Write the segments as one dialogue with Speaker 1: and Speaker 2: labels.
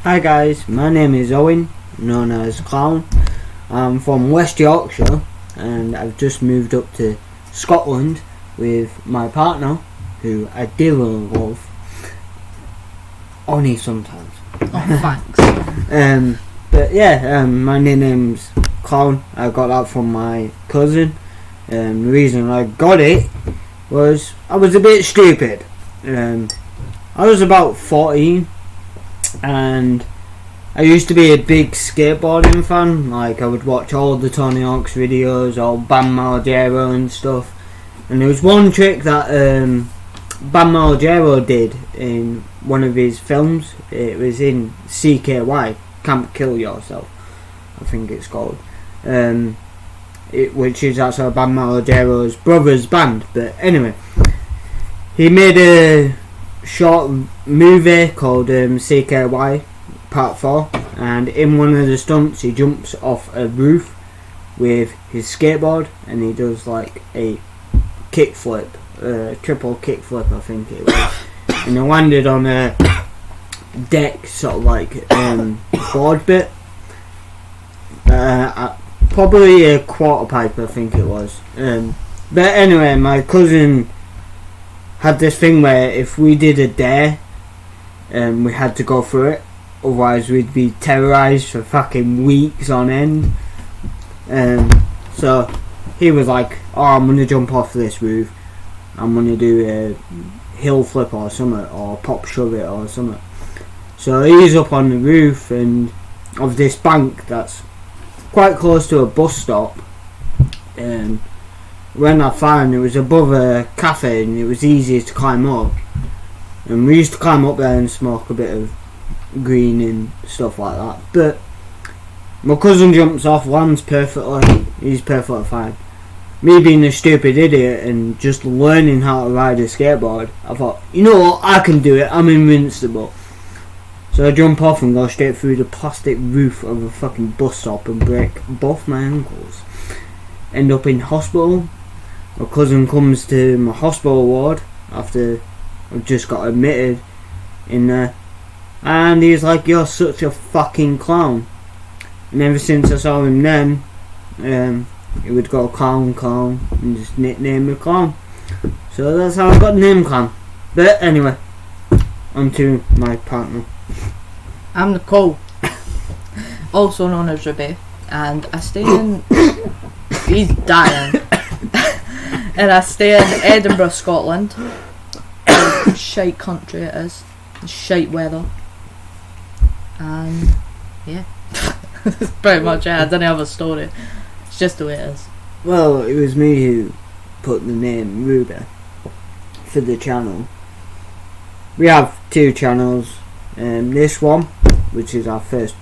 Speaker 1: Hi guys, my name is Owen, known as Clown. I'm from West Yorkshire and I've just moved up to Scotland with my partner, who I dearly love. Only sometimes.
Speaker 2: Oh, thanks.
Speaker 1: But yeah, my name's Clown. I got that from my cousin. The reason I got it was I was a bit stupid. I was about 14 and I used to be a big skateboarding fan. Like, I would watch all the Tony Hawk's videos, all Bam Margera and stuff. And there was one trick that Bam Margera did in one of his films. It was in CKY, Can't Kill Yourself, I think it's called. Which is actually Bam Margera's brother's band. But anyway, he made a short movie called CKY Part 4, and in one of the stunts he jumps off a roof with his skateboard and he does like a kickflip, triple kickflip I think it was, and he landed on a deck, sort of like board bit, probably a quarter pipe I think it was. But anyway, my cousin had this thing where if we did a dare, we had to go through it, otherwise we'd be terrorised for fucking weeks on end. So he was like, oh, I'm gonna jump off this roof, I'm gonna do a hill flip or something, or pop shove it or something. So he's up on the roof and of this bank that's quite close to a bus stop. When I found it was above a cafe and it was easy to climb up, and we used to climb up there and smoke a bit of green and stuff like that. But my cousin jumps off, lands perfectly, he's perfectly fine. Me being a stupid idiot and just learning how to ride a skateboard, I thought, you know what, I can do it, I'm invincible. So I jump off and go straight through the plastic roof of a fucking bus stop and break both my ankles. End up in hospital. My cousin comes to my hospital ward after I've just got admitted in there, and he's like, you're such a fucking clown. And ever since I saw him then, he would go clown and just nickname me Clown. So that's how I got the name Clown. But anyway, on to my partner.
Speaker 2: I'm Nicole, also known as Ruby, and I stay in... He's dying. And I stay in Edinburgh, Scotland. Shite country it is. Shite weather. And yeah. That's pretty much it. I don't have a story. It's just the way it is.
Speaker 1: Well, it was me who put the name Ruby for the channel. We have two channels. This one, which is our first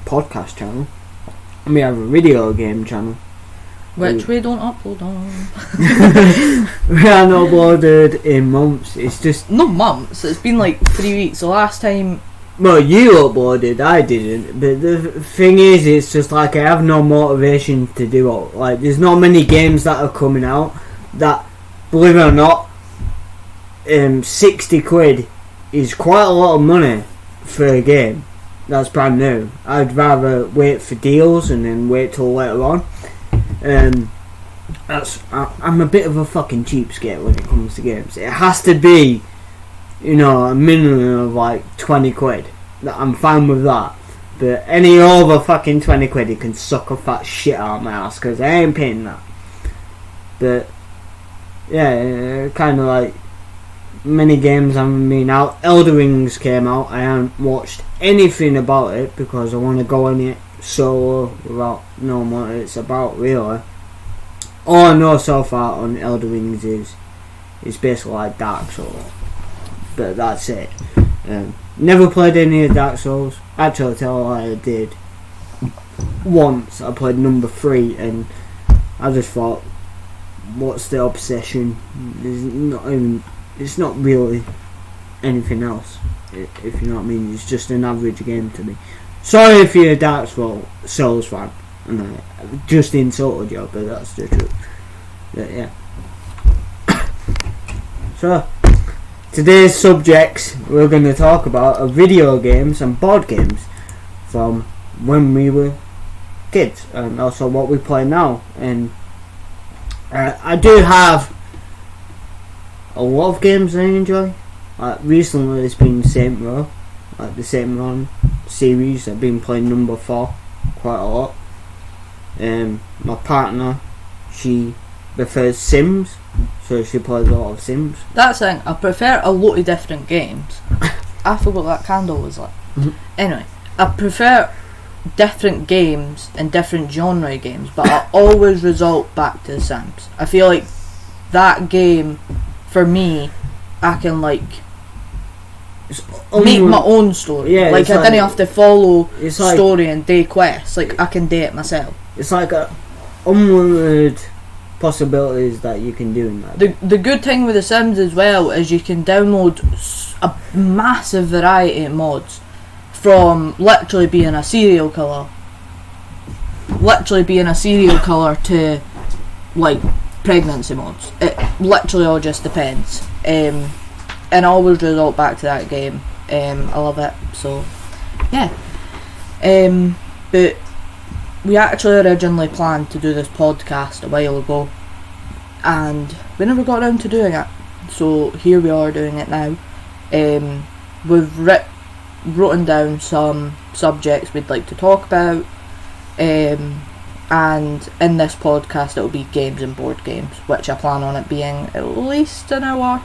Speaker 1: podcast channel, and we have a video game channel,
Speaker 2: which we don't upload on.
Speaker 1: We haven't uploaded in months. It's just...
Speaker 2: No months, it's been like 3 weeks. The last time...
Speaker 1: Well, you uploaded, I didn't. But the thing is, it's just like I have no motivation to do it. Like, there's not many games that are coming out that, believe it or not, 60 quid is quite a lot of money for a game that's brand new. I'd rather wait for deals and then wait till later on. I'm a bit of a fucking cheapskate when it comes to games. It has to be, you know, a minimum of like 20 quid. I'm fine with that. But any over fucking 20 quid, you can suck a fat shit out of my ass, because I ain't paying that. But yeah, kind of like many games haven't been out. Elder Rings came out. I haven't watched anything about it because I want to go on it solo without knowing what it's about really. All I know so far on Elder Rings is it's basically like Dark Souls, but that's it. Never played any of Dark Souls. Actually, tell a lie, I did once. I played number 3 and I just thought, what's the obsession? It's not really anything else, if you know what I mean. It's just an average game to me. Sorry if you're a Dark Souls fan, and I just insulted you, but that's the truth. But yeah. So, today's subjects we're going to talk about are video games and board games from when we were kids, and also what we play now. And I do have a lot of games I enjoy. Recently it's been Saint Row, the Saint Row series. I've been playing number 4 quite a lot. My partner, she prefers Sims, so she plays a lot of Sims.
Speaker 2: That's the thing, I prefer a lot of different games. I forgot that candle was lit. Anyway, I prefer different games and different genre games, but I always result back to The Sims. I feel like that game, for me, I can like make my own story.
Speaker 1: Yeah,
Speaker 2: like I didn't have to follow story and day quests. Like I can do it myself.
Speaker 1: It's like unlimited possibilities that you can do in that.
Speaker 2: The good thing with The Sims as well is you can download a massive variety of mods, from literally being a serial killer to like pregnancy mods. It literally all just depends. And I always result back to that game. I love it. So yeah. But we actually originally planned to do this podcast a while ago, and we never got around to doing it. So here we are doing it now. We've written down some subjects we'd like to talk about, and in this podcast it'll be games and board games, which I plan on it being at least an hour,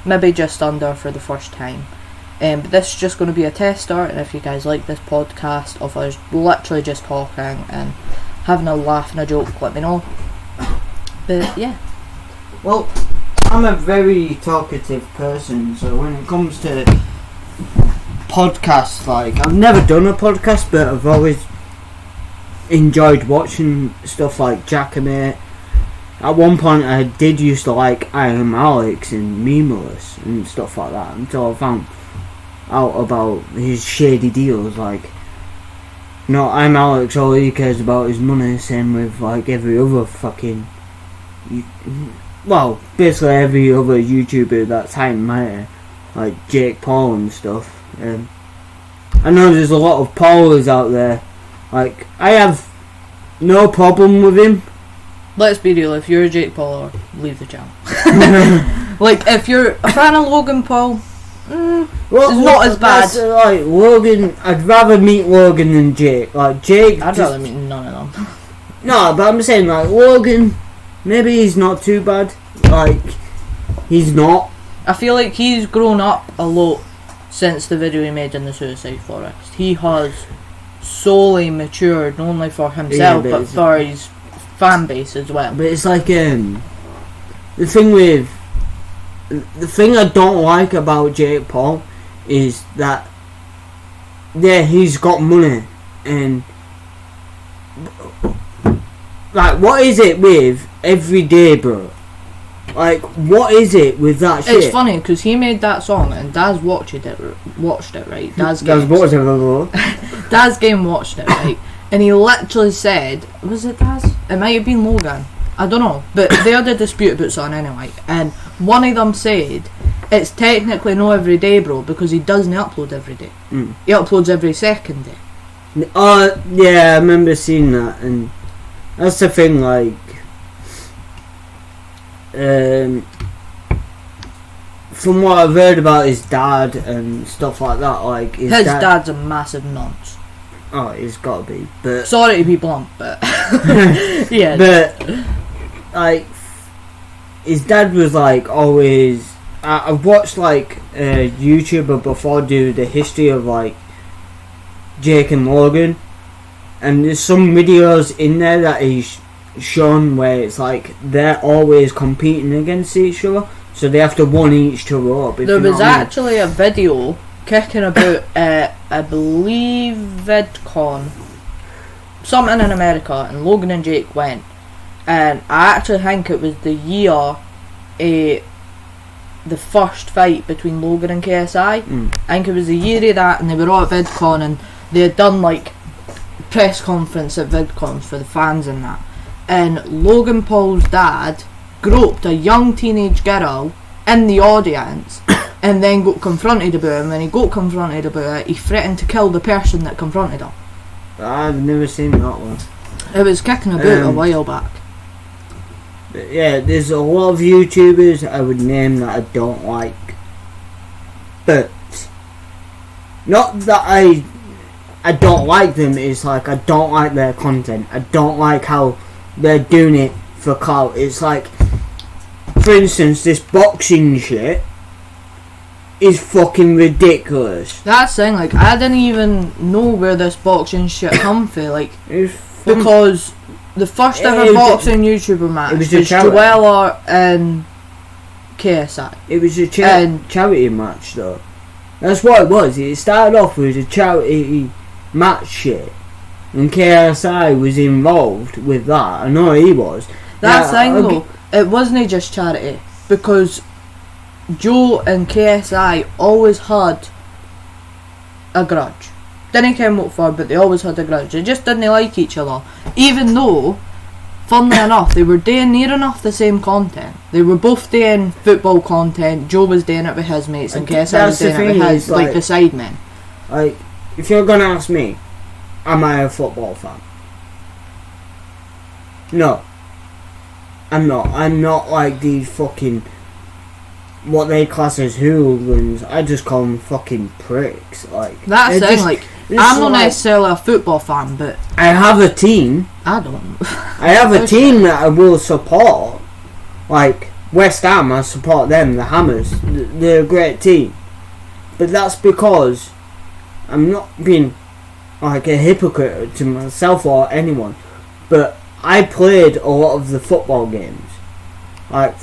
Speaker 2: maybe just under for the first time. But this is just going to be a test start, and if you guys like this podcast of us literally just talking and having a laugh and a joke, let me know. But yeah.
Speaker 1: Well, I'm a very talkative person, so when it comes to podcasts, like, I've never done a podcast, but I've always enjoyed watching stuff like Jackamate. At one point I did used to like I Am Alex and Memeless and stuff like that, until I found out about his shady deals. Like, I'm Alex, all he cares about is money, same with like every other fucking basically every other YouTuber that's hiding my hair, like Jake Paul and stuff. I know there's a lot of Paulers out there. Like, I have no problem with him.
Speaker 2: Let's be real, if you're a Jake Paul, leave the channel. Like, if you're a fan of Logan Paul, it's not as bad.
Speaker 1: Like, Logan, I'd rather meet Logan than Jake. Like, Jake,
Speaker 2: I'd rather meet none of them.
Speaker 1: No, but I'm saying, like, Logan, maybe he's not too bad. Like, he's not.
Speaker 2: I feel like he's grown up a lot since the video he made in the Suicide Forest. He has solely matured, not only for himself, but for his fan base as well.
Speaker 1: But it's like, the thing I don't like about Jake Paul is that, yeah, he's got money, and like, what is it with Everyday Bro? Like, what is it with that shit?
Speaker 2: It's funny because he made that song and Daz watched it right. Daz Game watched it right, and he literally said, was it Daz? It might have been Logan, I don't know, but they had a dispute about something anyway, and one of them said it's technically no Everyday Bro because he doesn't upload every day. He uploads every second day.
Speaker 1: Yeah, I remember seeing that, and that's the thing, like, from what I've heard about his dad and stuff like that, like, his
Speaker 2: dad's a massive nonce.
Speaker 1: Oh, he's got to be, but
Speaker 2: sorry to be blunt, but yeah.
Speaker 1: But like, his dad was like always. I've watched like a YouTuber before do the history of like Jake and Logan, and there's some videos in there that he's shown where it's like they're always competing against each other, so they have to one each other up.
Speaker 2: There was actually a video kicking about I believe VidCon, something in America, and Logan and Jake went, and I actually think it was the year the first fight between Logan and KSI. I think it was the year of that, and they were all at VidCon, and they had done like press conference at VidCon for the fans and that, and Logan Paul's dad groped a young teenage girl in the audience and then got confronted about it. And when he got confronted about it, he threatened to kill the person that confronted him.
Speaker 1: I've never seen that one.
Speaker 2: It was kicking about a while back.
Speaker 1: But yeah, there's a lot of YouTubers I would name that I don't like. But not that I don't like them, it's like I don't like their content. I don't like how they're doing it for clout. It's like, for instance, this boxing shit is fucking ridiculous.
Speaker 2: That's the thing, like, I didn't even know where this boxing shit come from, like, because the first ever boxing YouTuber match was Joella and KSI.
Speaker 1: It was a charity match though. That's what it was. It started off with a charity match shit, and KSI was involved with that. I know he was.
Speaker 2: That's the thing though, it wasn't just charity, because Joe and KSI always had a grudge. Didn't care what for, but they always had a grudge. They just didn't like each other, even though, funnily enough, they were doing near enough the same content. They were both doing football content. Joe was doing it with his mates, and KSI was doing it with his, like, the sidemen.
Speaker 1: Like, if you're gonna ask me, am I a football fan? No, I'm not. I'm not like these fucking, what they class as hooligans. I just call them fucking pricks. Like,
Speaker 2: that's the thing, like, I'm not necessarily a football fan, but
Speaker 1: I have a team.
Speaker 2: I don't.
Speaker 1: I have a team that I will support. Like West Ham, I support them. The Hammers, they're a great team. But that's because I'm not being like a hypocrite to myself or anyone. But I played a lot of the football games, like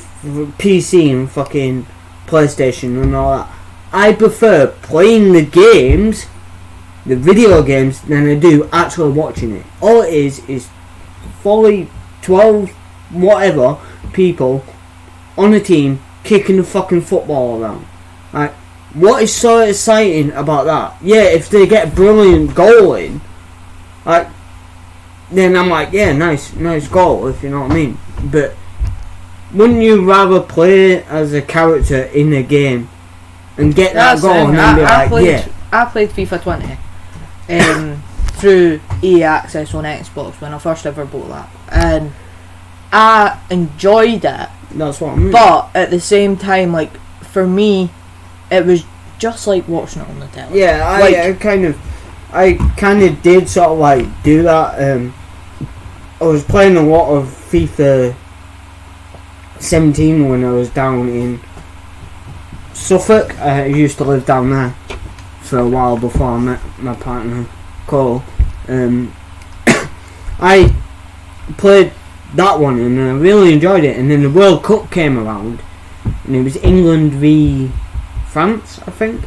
Speaker 1: PC and fucking PlayStation and all that. I prefer playing the games, the video games, than I do actually watching it. All it is fully 12 whatever people on a team kicking the fucking football around. Like, what is so exciting about that? Yeah, if they get a brilliant goal in, like, then I'm like, yeah, nice goal, if you know what I mean. But wouldn't you rather play as a character in a game and get that goal and then be like, yeah?
Speaker 2: I played FIFA 20 through EA Access on Xbox when I first ever bought that, and I enjoyed it.
Speaker 1: That's what I mean.
Speaker 2: But at the same time, like, for me, it was just like watching it on the telly.
Speaker 1: Yeah, I kind of did sort of like do that. I was playing a lot of FIFA 17 when I was down in Suffolk. I used to live down there for a while before I met my partner Cole. I played that one and I really enjoyed it, and then the World Cup came around and it was England v France, I think,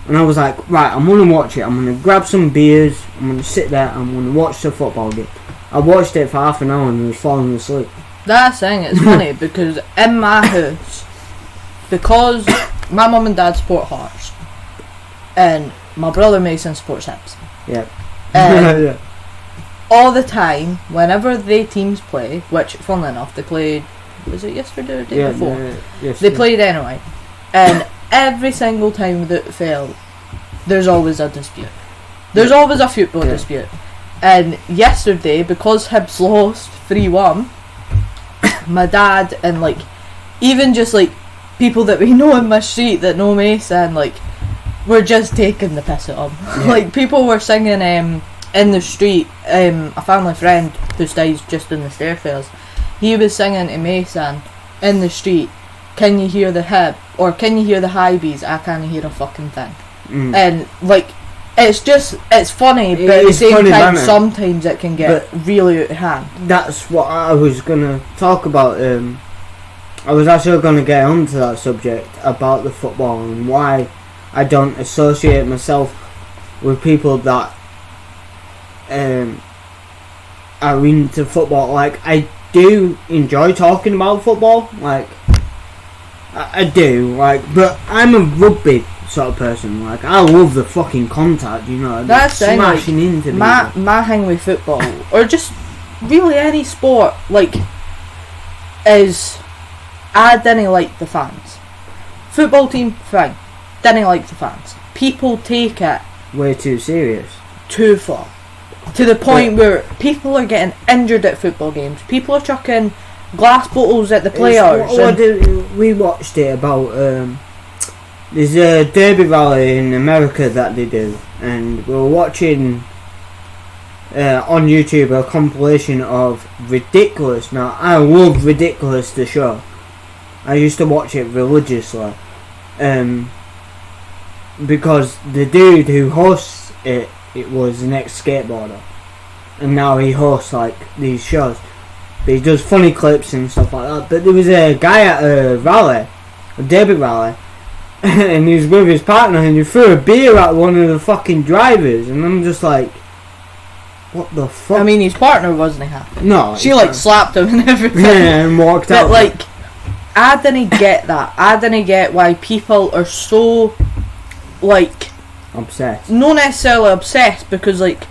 Speaker 1: and I was like, right, I'm gonna watch it. I'm gonna grab some beers, I'm gonna sit there, I'm gonna watch the football game. I watched it for half an hour and was falling asleep.
Speaker 2: That's the thing, it's funny because in my house, because my mum and dad support Hearts and my brother Mason supports Hibs.
Speaker 1: Yeah.
Speaker 2: Yeah. All the time, whenever they teams play, which funnily enough they played, was it yesterday or the day before? They played anyway, and every single time that failed, there's always a dispute. There's always a football dispute. And yesterday, because Hibs lost 3-1, my dad and like even just like people that we know in my street that know Mason, like, were just taking the piss at him. Yeah. Like, people were singing in the street. A family friend who stays just in the stairfields, he was singing to Mason in the street, "Can you hear the Hib?" or "Can you hear the high bees? I can't hear a fucking thing." And like, it's funny, but at the same time, sometimes it can get really out of hand.
Speaker 1: That's what I was gonna talk about. I was actually gonna get onto that subject about the football and why I don't associate myself with people that are into football. Like, I do enjoy talking about football, like I do, like, but I'm a rugby sort of person. Like, I love the fucking contact, you know.
Speaker 2: That's
Speaker 1: smashing into people.
Speaker 2: My thing with football, or just really any sport, like, is I didn't like the fans. Football team, fine. Didn't like the fans. People take it
Speaker 1: way too serious.
Speaker 2: Too far. To the point where people are getting injured at football games. People are chucking glass bottles at the players.
Speaker 1: We watched it about there's a derby rally in America that they do, and we were watching on YouTube a compilation of Ridiculous. Now I love Ridiculous, the show. I used to watch it religiously, because the dude who hosts it was an ex-skateboarder, and now he hosts like these shows. But he does funny clips and stuff like that. But there was a guy at a rally, a derby rally, and he was with his partner, and he threw a beer at one of the fucking drivers, and I'm just like, what the fuck?
Speaker 2: I mean, his partner wasn't happy.
Speaker 1: No,
Speaker 2: she like slapped him and everything.
Speaker 1: Yeah, and walked out.
Speaker 2: But like, I didn't get that. I didn't get why people are so like
Speaker 1: obsessed.
Speaker 2: Not necessarily obsessed, because like,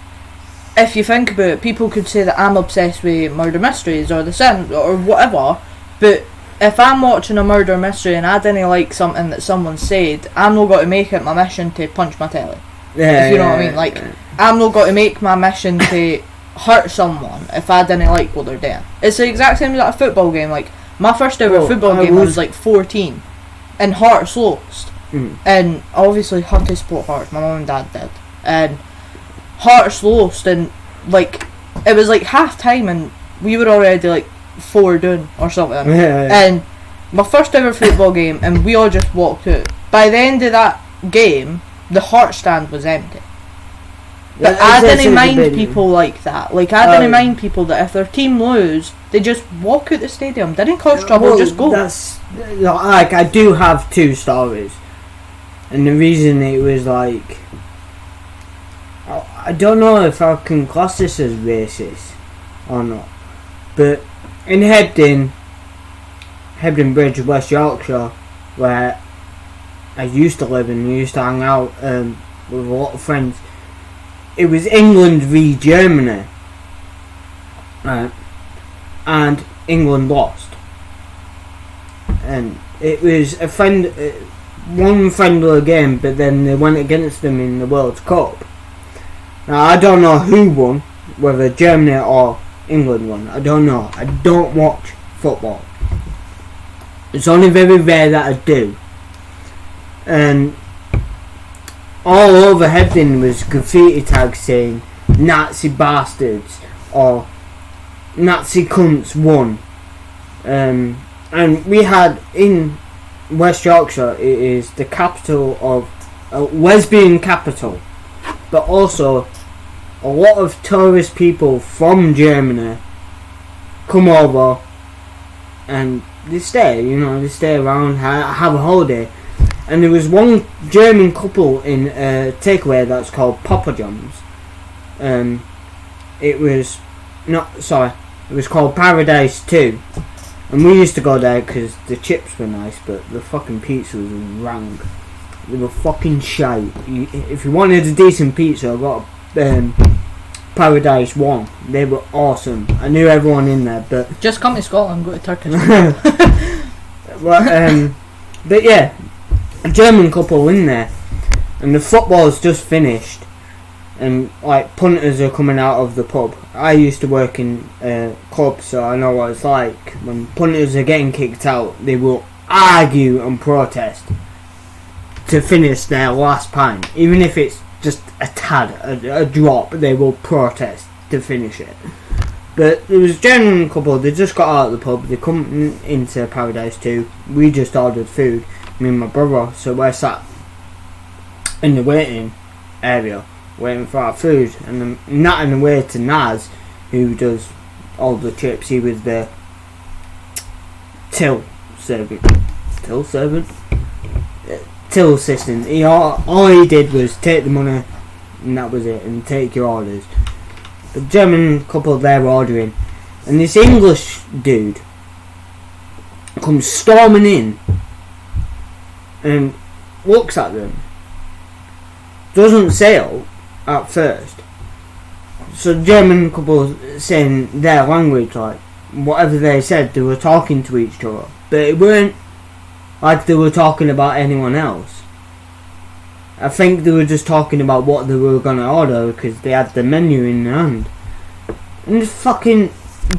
Speaker 2: if you think about it, people could say that I'm obsessed with murder mysteries or The Sims or whatever, but if I'm watching a murder mystery and I didn't like something that someone said, I'm not going to make it my mission to punch my telly.
Speaker 1: Yeah,
Speaker 2: if you know what I mean. Like, I'm not going to make my mission to hurt someone if I didn't like what they're doing. It's the exact same as at a football game. Like, my first ever football game, I was like 14, and Hearts lost. And obviously had to support Hearts, my mum and dad did, and Hearts lost, and like, it was like half time and we were already like 4 down or something. And my first ever football game, and we all just walked out. By the end of that game, the Hearts stand was empty. But I didn't mind people like that. Like, I didn't mind people that if their team lose, they just walk out the stadium, didn't cause trouble, just go.
Speaker 1: That's like, I do have 2 stories. And the reason it was like, I don't know if I can class this as racist or not, but in Hebden Bridge, West Yorkshire, where I used to live and used to hang out with a lot of friends, it was England v Germany, and England lost, and it was one friendly game, but then they went against them in the World Cup. Now I don't know who won, whether Germany or England won. I don't know. I don't watch football. It's only very rare that I do. And all over Hebden was graffiti tags saying Nazi bastards or Nazi cunts won. And we had in West Yorkshire, it is the capital of lesbian capital, but also a lot of tourist people from Germany come over and they stay around, have a holiday. And there was one German couple in a takeaway that's called Papa John's. It was called Paradise 2. And we used to go there because the chips were nice, but the fucking pizza was rank. They were fucking shite. If you wanted a decent pizza, I got Paradise 1. They were awesome. I knew everyone in there, but
Speaker 2: just come to Scotland, go to Turkish.
Speaker 1: But yeah, a German couple in there, and the football's just finished, and like punters are coming out of the pub. I used to work in a club, so I know what it's like. When punters are getting kicked out, they will argue and protest to finish their last pint. Even if it's just a tad, a drop, they will protest to finish it. But there was a German couple, they just got out of the pub, they come into Paradise 2, we just ordered food, me and my brother, so we're sat in the waiting area, waiting for our food, and I'm natting away to Naz, who does all the chips. He was the till assistant. All he did was take the money, and that was it, and take your orders. The German couple there ordering, and this English dude comes storming in and looks at them, doesn't say out at first. So the German couple saying their language, like whatever they said, they were talking to each other, but it weren't like they were talking about anyone else. I think they were just talking about what they were going to order because they had the menu in their hand. And this fucking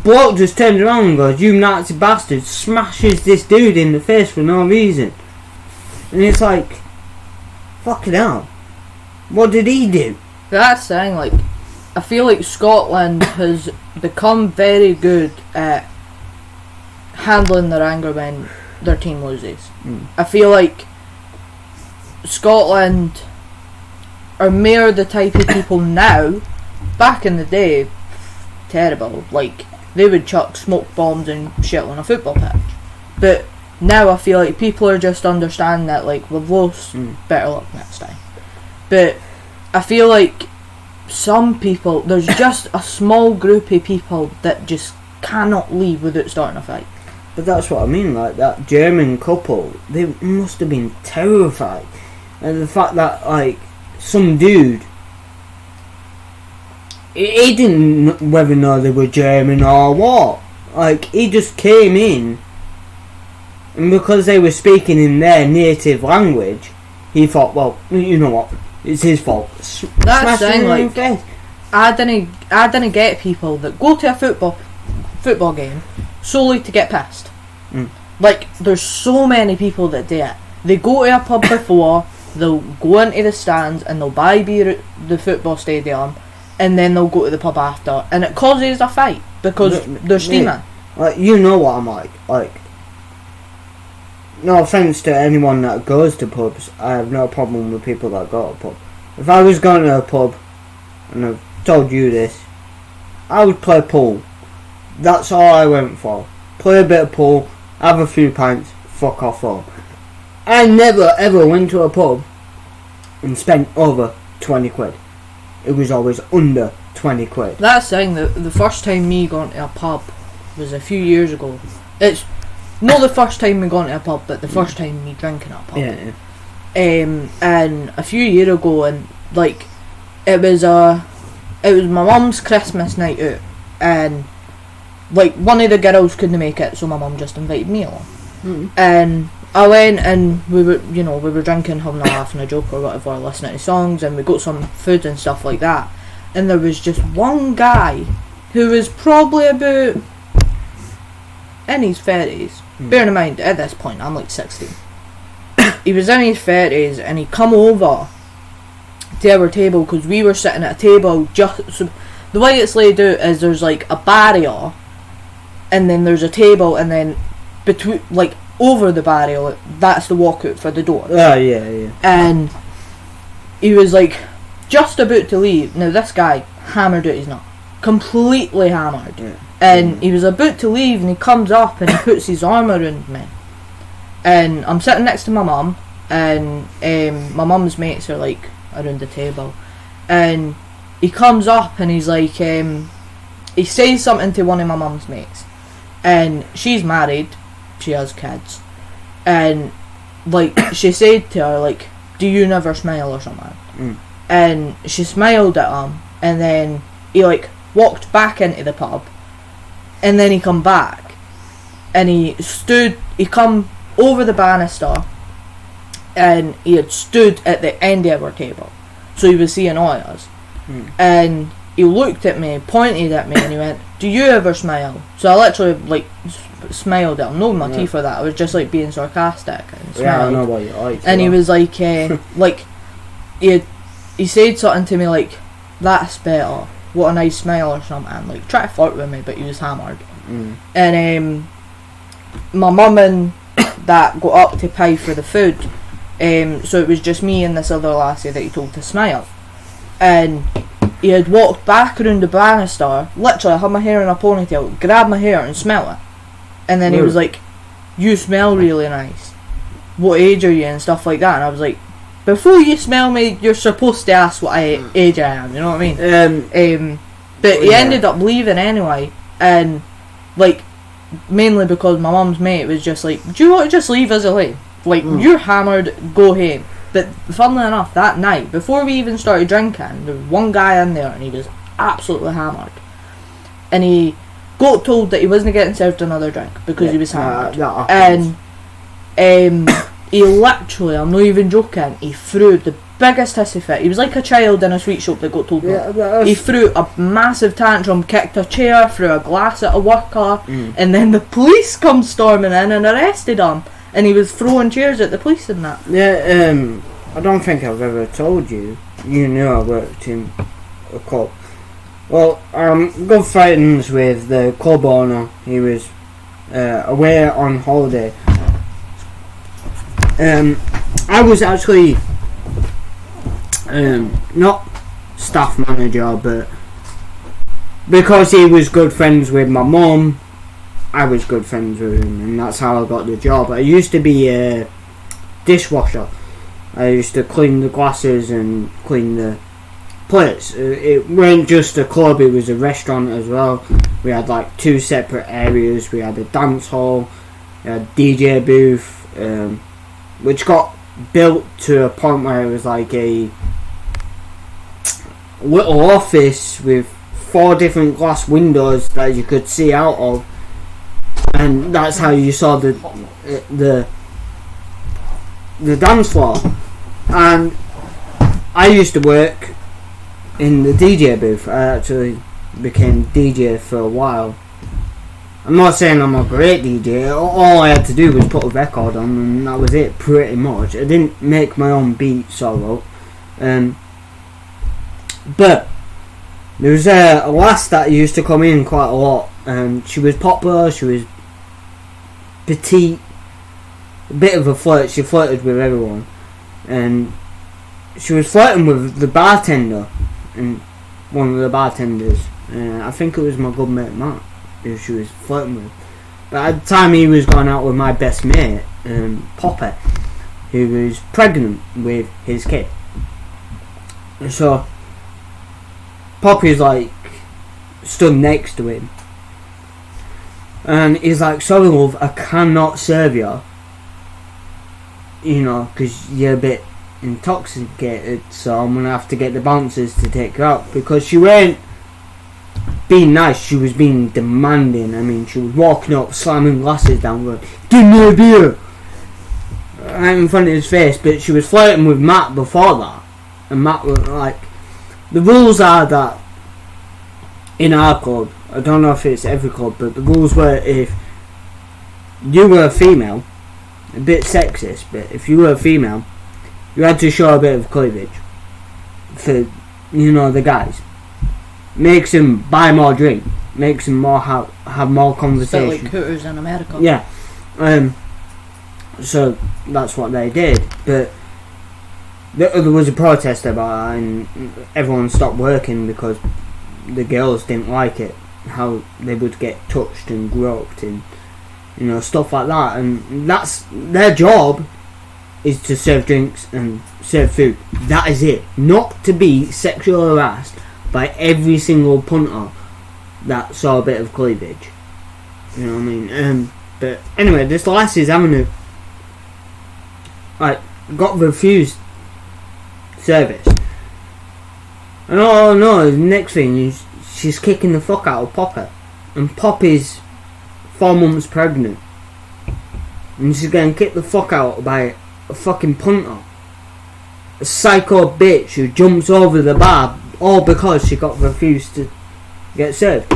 Speaker 1: bloke just turns around and goes, "You Nazi bastard," smashes this dude in the face for no reason. And it's like, fucking hell. What did he do?
Speaker 2: That's the thing, like, I feel like Scotland has become very good at handling their anger when their team loses. I feel like Scotland are more the type of people now. Back in the day, terrible. Like, they would chuck smoke bombs and shit on a football pitch. But now I feel like people are just understanding that, like, we've lost, better luck next time. But I feel like some people, there's just a small group of people that just cannot leave without starting a fight.
Speaker 1: But that's what I mean, like that German couple, they must have been terrified. And the fact that, like, some dude, he didn't whether know they were German or what. Like, he just came in, and because they were speaking in their native language, he thought, well, you know what, it's his fault.
Speaker 2: That's saying, like, I didn't get people that go to a football game solely to get pissed. Like, there's so many people that do it. They go to a pub before, they'll go into the stands and they'll buy beer at the football stadium, and then they'll go to the pub after, and it causes a fight because they're steaming.
Speaker 1: Like, you know what I'm like. Like, no offence to anyone that goes to pubs, I have no problem with people that go to a pub. If I was going to a pub, and I've told you this, I would play pool. That's all I went for. Play a bit of pool, have a few pints, fuck off home. I never ever went to a pub and spent over 20 quid. It was always under 20 quid.
Speaker 2: That's saying that the first time me going to a pub was a few years ago. It's not the first time me going to a pub, but the first time me drinking at a pub.
Speaker 1: Yeah.
Speaker 2: And a few years ago, and like it was my mum's Christmas night out, and like one of the girls couldn't make it, so my mum just invited me along. And I went and we were drinking, having a laugh and a joke or whatever, listening to songs, and we got some food and stuff like that. And there was just one guy who was probably about in his 30s. Bearing in mind, at this point, I'm like 16. He was in his 30s, and he come over to our table because we were sitting at a table. So the way it's laid out is there's like a barrier, and then there's a table, and then between, like, over the barrier, that's the walkout for the door.
Speaker 1: Oh, yeah.
Speaker 2: And he was like just about to leave. Now this guy hammered out his nut, completely hammered.
Speaker 1: Yeah.
Speaker 2: And he was about to leave, and he comes up and he puts his arm around me. And I'm sitting next to my mum, and my mum's mates are like around the table. And he comes up and he's like, he says something to one of my mum's mates, and she's married. She has kids, and like she said to her, like, "Do you never smile or something?" And she smiled at him, and then he like walked back into the pub, and then he come back, and he come over the banister, and he had stood at the end of our table, so he was seeing all of us. And he looked at me, pointed at me, and he went, "Do you ever smile?" So I literally like smiled at him, no my teeth for that. I was just like being sarcastic and smiled.
Speaker 1: Yeah, I know what you like.
Speaker 2: And he was like, like he said something to me like, "That's better. What a nice smile," or something. Like, try to flirt with me, but he was hammered. And my mum and that got up to pay for the food. So it was just me and this other lassie that he told to smile. And he had walked back around the banister, literally I had my hair in a ponytail, grabbed my hair and smelled it. And then he was like, "You smell really nice. What age are you?" and stuff like that. And I was like, before you smell me, you're supposed to ask what age I am, you know what I mean? But he ended up leaving anyway, and like, mainly because my mum's mate was just like, "Do you want to just leave us alone? Like, you're hammered, go home." But funnily enough, that night, before we even started drinking, there was one guy in there and he was absolutely hammered. And he got told that he wasn't getting served another drink because he was hammered. And he literally, I'm not even joking, he threw the biggest hissy fit. He was like a child in a sweet shop that got told no. He threw a massive tantrum, kicked a chair, threw a glass at a worker, and then the police come storming in and arrested him. And he was throwing chairs at the police and that.
Speaker 1: Yeah, I don't think I've ever told you. You knew I worked in a club. Well, good friends with the club owner. He was away on holiday. I was actually not staff manager, but because he was good friends with my mum, I was good friends with him, and that's how I got the job. I used to be a dishwasher. I used to clean the glasses and clean the plates. It weren't just a club, it was a restaurant as well. We had like 2 separate areas. We had a dance hall, we had a DJ booth, which got built to a point where it was like a little office with 4 different glass windows that you could see out of, and that's how you saw the dance floor. And I used to work in the DJ booth. I actually became DJ for a while. I'm not saying I'm a great DJ. All I had to do was put a record on, and that was it, pretty much. I didn't make my own beats, solo. But there was a lass that used to come in quite a lot. She was popular. She was petite, a bit of a flirt. She flirted with everyone, and she was flirting with the bartender and one of the bartenders. I think it was my good mate Matt who she was flirting with. But at the time he was going out with my best mate, Poppy, who was pregnant with his kid. So Poppy's like stood next to him, and he's like, "Sorry love, I cannot serve you, you know, because you're a bit intoxicated, so I'm going to have to get the bouncers to take her out." Because she weren't being nice, she was being demanding. I mean, she was walking up, slamming glasses down, going, "Give me a beer!" right in front of his face. But she was flirting with Matt before that, and Matt was like, the rules are that in our club, I don't know if it's every club, but the rules were if you were a female, a bit sexist, but if you were a female, you had to show a bit of cleavage for, you know, the guys. Makes them buy more drink, makes them more have more conversation.
Speaker 2: It's a bit like Hooters in America.
Speaker 1: Yeah. So that's what they did, but there was a protest about it, and everyone stopped working because the girls didn't like it, how they would get touched and groped and, you know, stuff like that. And that's their job, is to serve drinks and serve food. That is it. Not to be sexually harassed by every single punter that saw a bit of cleavage. You know what I mean? But anyway, this lass is having a, like, got refused service. And all I know is the next thing is she's kicking the fuck out of Poppy. And Poppy's 4 months pregnant. And she's getting kicked the fuck out by a fucking punter. A psycho bitch who jumps over the bar all because she got refused to get served.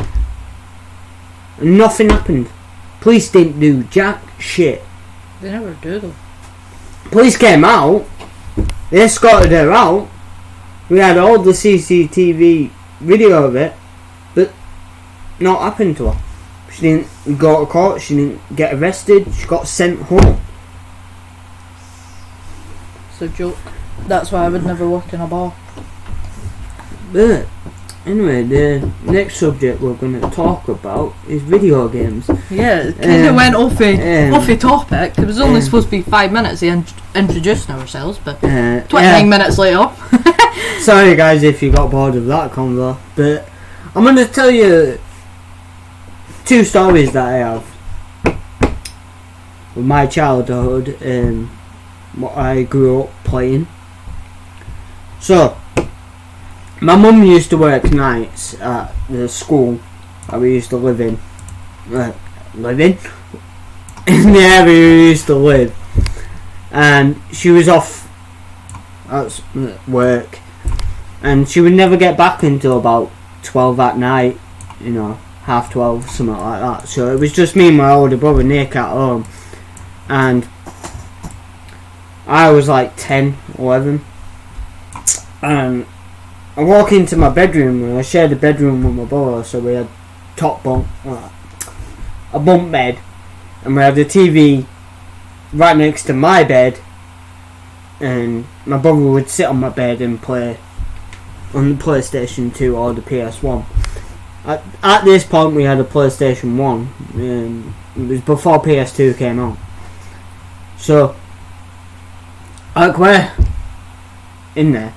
Speaker 1: And nothing happened. Police didn't do jack shit.
Speaker 2: They never do though.
Speaker 1: Police came out. They escorted her out. We had all the CCTV video of it, but not happened to her. She didn't go to court. She didn't get arrested. She got sent home.
Speaker 2: It's a joke. That's why I would never work in a bar.
Speaker 1: But anyway, the next subject we're going to talk about is video games.
Speaker 2: Yeah, it kind of went off the topic. It was only supposed to be 5 minutes of introducing ourselves, but 29 minutes later.
Speaker 1: Sorry guys if you got bored of that convo, but I'm going to tell you 2 stories that I have with my childhood and what I grew up playing. So, my mum used to work nights at the school that we used to live in. In the area we used to live. and she was off at work, and she would never get back until about 12 at night, you know, 12:30, something like that. So it was just me and my older brother Nick at home, and I was like 10, 11, and I walk into my bedroom, and I shared a bedroom with my brother, so we had a bunk bed, and we had the TV right next to my bed, and my brother would sit on my bed and play on the PlayStation 2 or the PS1. At this point we had a PlayStation 1, it was before PS2 came out. So, like, we're in there.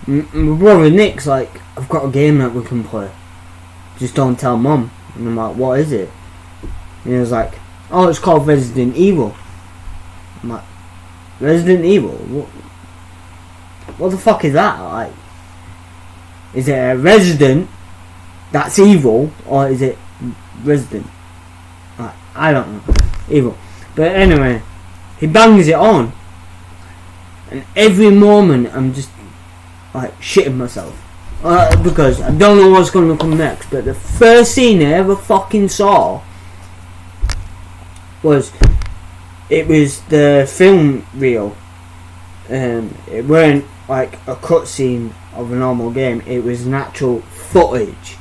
Speaker 1: My brother Nick's like, I've got a game that we can play. Just don't tell Mum. And I'm like, what is it? And he was like, oh, it's called Resident Evil. I'm like, Resident Evil? What the fuck is that? Like, is it a resident that's evil, or is it Resident? Like, I don't know. Evil. But anyway, he bangs it on, and every moment I'm just like shitting myself, because I don't know what's going to come next. But the first scene I ever fucking saw was the film reel. It weren't like a cutscene of a normal game. It was an actual footage,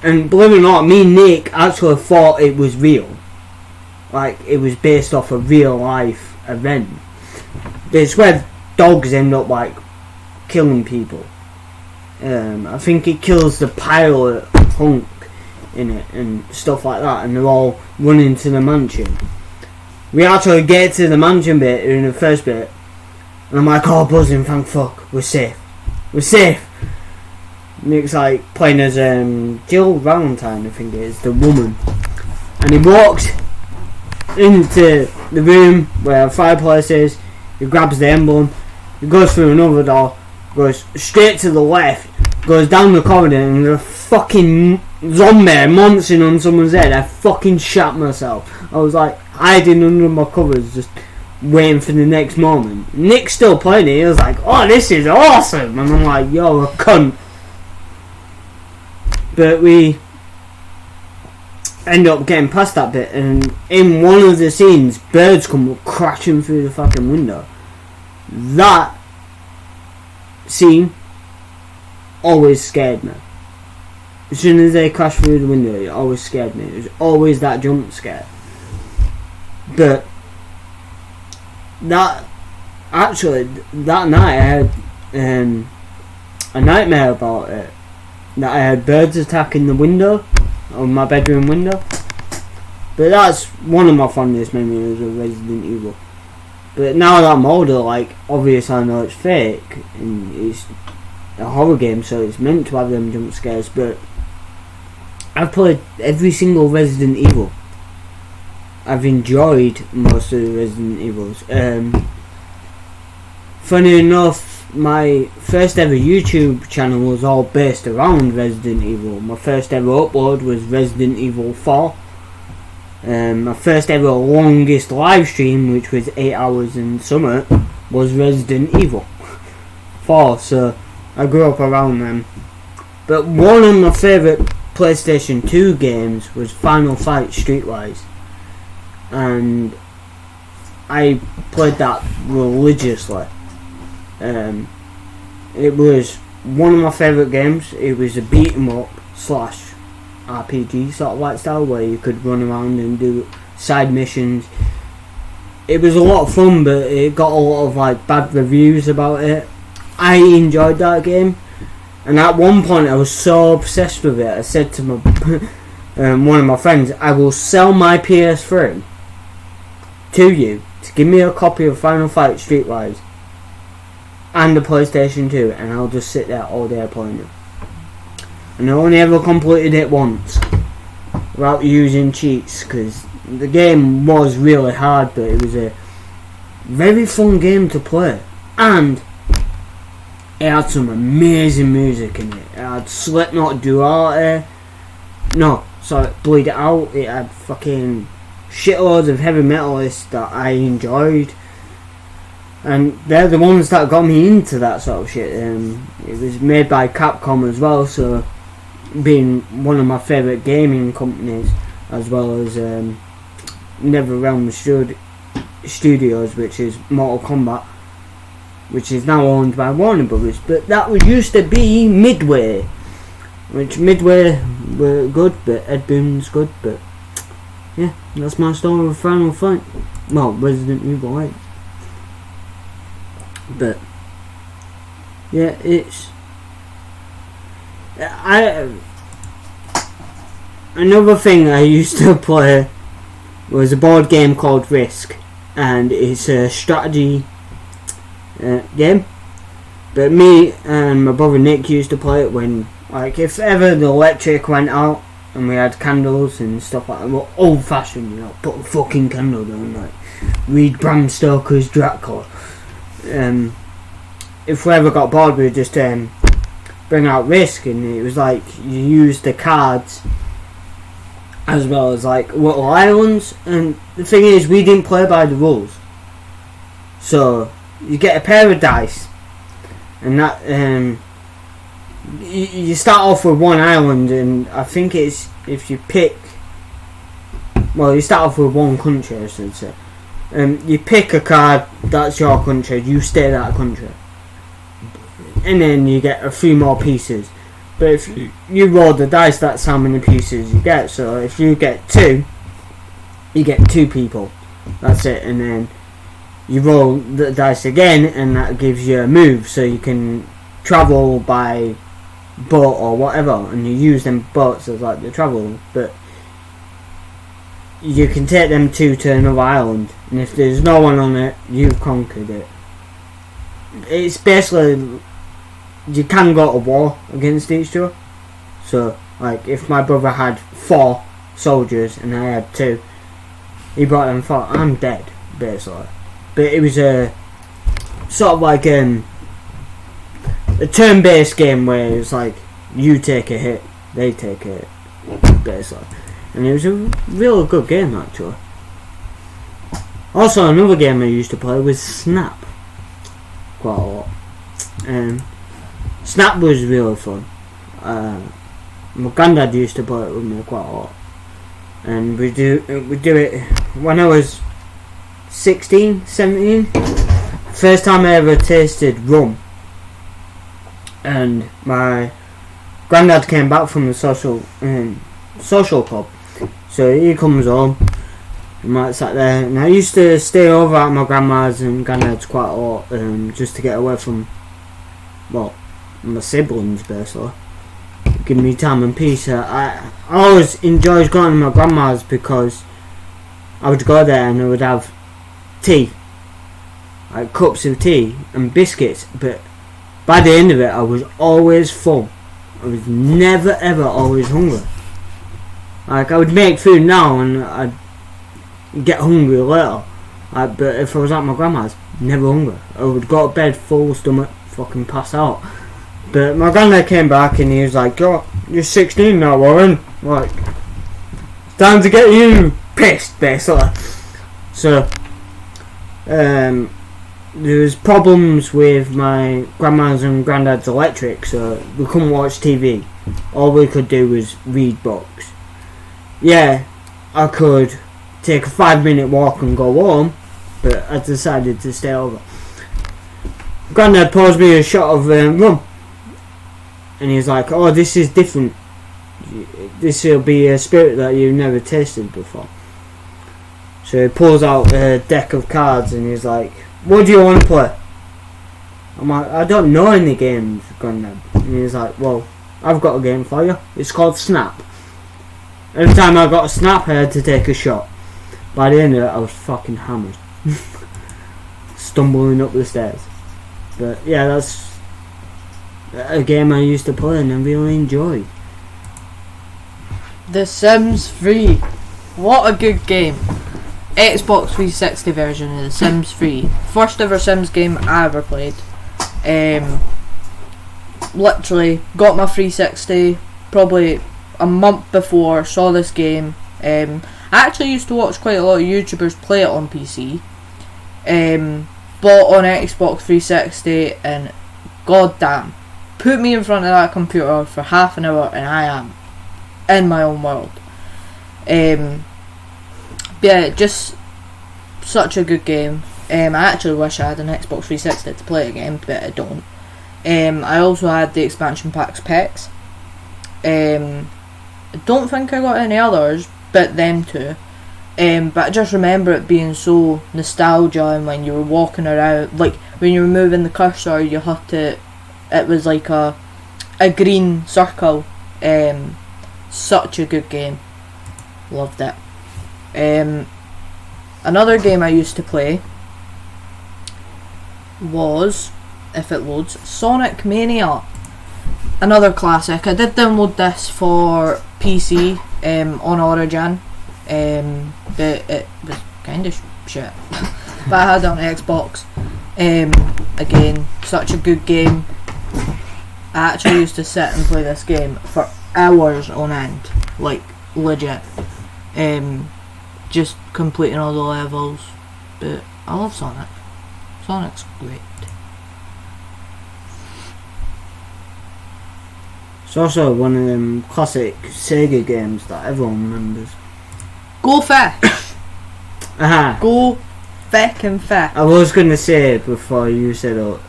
Speaker 1: and believe it or not, me and Nick actually thought it was real. Like, it was based off a real life event. It's where dogs end up like killing people. I think it kills the pilot Hunk in it and stuff like that, and they're all running to the mansion. We actually get to the mansion bit in the first bit, and I'm like, oh, buzzing, thank fuck, we're safe. Nick's like playing as Jill Valentine, I think it is, the woman, and he walks into the room where the fireplace is. He grabs the emblem, he goes through another door, goes straight to the left, goes down the corridor, and there's a fucking zombie monster on someone's head. I fucking shat myself. I was like hiding under my covers, just waiting for the next moment. Nick's still playing it. He was like, oh, this is awesome, and I'm like, you're a cunt. But we end up getting past that bit, and in one of the scenes, birds come crashing through the fucking window. That scene always scared me. As soon as they crashed through the window, it always scared me. It was always that jump scare. But that night I had a nightmare about it. That I had birds attacking the window on my bedroom window. But that's one of my fondest memories of Resident Evil. But now that I'm older, like, obviously I know it's fake and it's a horror game, so it's meant to have them jump scares. But I've played every single Resident Evil. I've enjoyed most of the Resident Evils. Funny enough, my first ever YouTube channel was all based around Resident Evil. My first ever upload was Resident Evil 4. My first ever longest live stream, which was 8 hours and something, was Resident Evil 4. So I grew up around them. But one of my favourite PlayStation 2 games was Final Fight Streetwise, and I played that religiously. It was one of my favourite games. It was a beat 'em up slash RPG sort of like style, where you could run around and do side missions. It was a lot of fun, but it got a lot of like bad reviews about it. I enjoyed that game, and at one point I was so obsessed with it, I said to my one of my friends, I will sell my PS3 to you to give me a copy of Final Fight Streetwise and the PlayStation 2, and I'll just sit there all day playing it. And I only ever completed it once without using cheats, because the game was really hard, but it was a very fun game to play, and it had some amazing music in it. It had Slipknot, Duarte, Bleed It Out. It had fucking shitloads of heavy metalists that I enjoyed. and they're the ones that got me into that sort of shit. It was made by Capcom as well, so being one of my favourite gaming companies, as well as NetherRealm Studios, which is Mortal Kombat, which is now owned by Warner Brothers. But that was used to be Midway, which Midway were good, but Ed Boon's good. But yeah, that's my story of Final Fight. Well, Resident Evil 8. But yeah, it's another thing I used to play was a board game called Risk, and it's a strategy game. But me and my brother Nick used to play it when, like, if ever the electric went out and we had candles and stuff like that. We're old fashioned, you know, put a fucking candle down, like read Bram Stoker's Dracula. If we ever got bored, we'd just bring out Risk, and it was like you use the cards as well as like little islands. And the thing is, we didn't play by the rules, so you get a pair of dice, and that you start off with one island, and I think it's, if you pick, well, you start off with one country, I should say. You pick a card that's your country, you stay that country, and then you get a few more pieces. But if you roll the dice, that's how many pieces you get. So if you get 2, you get 2 people, that's it. And then you roll the dice again, and that gives you a move, so you can travel by boat or whatever, and you use them boats as like the travel. But you can take them 2 to another island, and if there's no one on it, you've conquered it. It's basically, you can go to war against each other. So, like, if my brother had 4 soldiers and I had 2, he brought them 4, I'm dead, basically. But it was a sort of like a turn-based game where it was like you take a hit, they take a hit, basically. And it was a real good game, actually. Also, another game I used to play was Snap quite a lot. Snap was really fun. My granddad used to play it with me quite a lot, and we do it when I was 16, 17. First time I ever tasted rum, and my granddad came back from the social club, so he comes home, and I sat there, and I used to stay over at my grandma's and granddad's quite a lot, just to get away from, well, my siblings, basically. Give me time and peace. I always enjoyed going to my grandma's because I would go there and I would have tea, like cups of tea and biscuits, but by the end of it I was always full. I was never ever always hungry. Like, I would make food now and I'd get hungry later, like, but if I was at my grandma's, never hungry. I would go to bed full stomach, fucking pass out. But my granddad came back and he was like, "Oh, you're 16 now, Warren. Like, it's time to get you pissed," basically. So, there was problems with my grandma's and granddad's electric, so we couldn't watch TV. All we could do was read books. Yeah, I could take a 5-minute walk and go home, but I decided to stay over. Granddad pours me a shot of rum, and he's like, "Oh, this is different. This will be a spirit that you've never tasted before." So he pulls out a deck of cards and he's like, "What do you want to play?" I'm like, "I don't know any games, Granddad." And he's like, "Well, I've got a game for you. It's called Snap." Every time I got a snap, I had to take a shot. By the end of it, I was fucking hammered. Stumbling up the stairs. But yeah, that's a game I used to play and I really enjoyed.
Speaker 2: The Sims 3. What a good game. Xbox 360 version of The Sims 3. First ever Sims game I ever played. Literally got my 360 probably a month before, saw this game. I actually used to watch quite a lot of YouTubers play it on PC. bought on Xbox 360, and goddamn, put me in front of that computer for half an hour and I am in my own world. Yeah, just such a good game. I actually wish I had an Xbox 360 to play it again, but I don't. I also had the expansion packs PEX. I don't think I got any others but them two. But I just remember it being so nostalgia, and when you were walking around, like when you were moving the cursor, you had to, it was like a green circle. Such a good game. Loved it. Another game I used to play was, if it loads, Sonic Mania. Another classic. I did download this for PC on Origin, but it was kind of shit. But I had it on Xbox. Again, such a good game. I actually used to sit and play this game for hours on end, like legit. Just completing all the levels. But I love Sonic. Sonic's great.
Speaker 1: It's also one of them classic Sega games that everyone remembers.
Speaker 2: Go Fish!
Speaker 1: Aha.
Speaker 2: Go feckin' fish.
Speaker 1: I was going to say before you said it,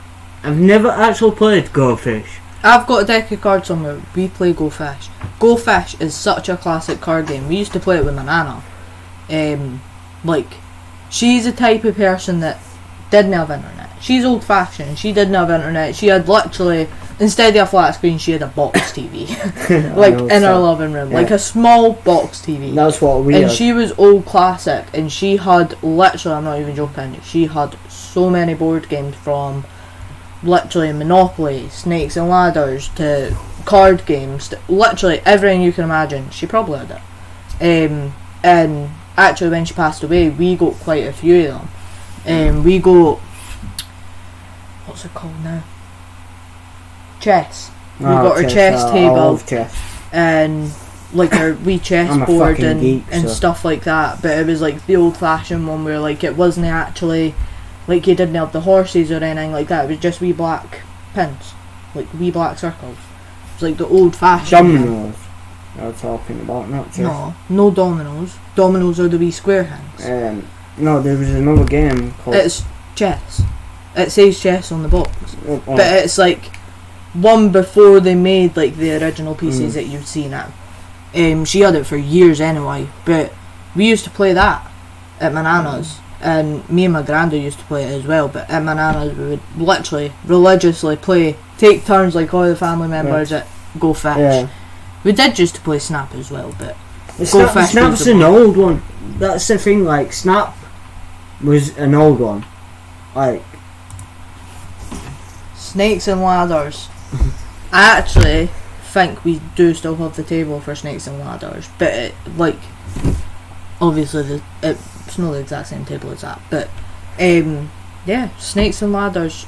Speaker 1: I've never actually played Go Fish.
Speaker 2: I've got a deck of cards somewhere. We play Go Fish. Go Fish is such a classic card game. We used to play it with my nana. Like, she's the type of person that didn't have internet. She's old fashioned. She didn't have internet. She had literally, instead of a flat screen, she had a box TV. Like in her living room. Yeah. Like a small box TV.
Speaker 1: That's what we
Speaker 2: And
Speaker 1: had.
Speaker 2: she was old classic, and she had literally, I'm not even joking, she had so many board games, from literally Monopoly, Snakes and Ladders, to card games, to literally everything you can imagine. She probably had it. And actually when she passed away, we got quite a few of them. We got, what's it called now? Chess. We got her chess table.
Speaker 1: I love chess.
Speaker 2: And like her wee chessboard and
Speaker 1: geek,
Speaker 2: and
Speaker 1: so.
Speaker 2: stuff like that. But it was like the old fashioned one where like it wasn't actually like you didn't have the horses or anything like that. It was just wee black pins, like wee black circles. It was like the old fashioned
Speaker 1: Dominoes. I was talking about, not chess.
Speaker 2: No dominoes. Dominoes are the wee square hands.
Speaker 1: No, there was another game called.
Speaker 2: It's chess. It says chess on the box,
Speaker 1: oh.
Speaker 2: but it's like one before they made like the original pieces that you see now. She had it for years anyway, but we used to play that at my nana's, and me and my granda used to play it as well. But at my nana's, we would literally religiously play, take turns like all the family members at Go Fish. Yeah. We did just to play Snap as well, but
Speaker 1: Snap's an old one. That's the thing. Like Snap was an old one. Like
Speaker 2: Snakes and Ladders. I actually think we do still have the table for Snakes and Ladders, but it, like, obviously it's not the exact same table as that. But yeah, Snakes and Ladders.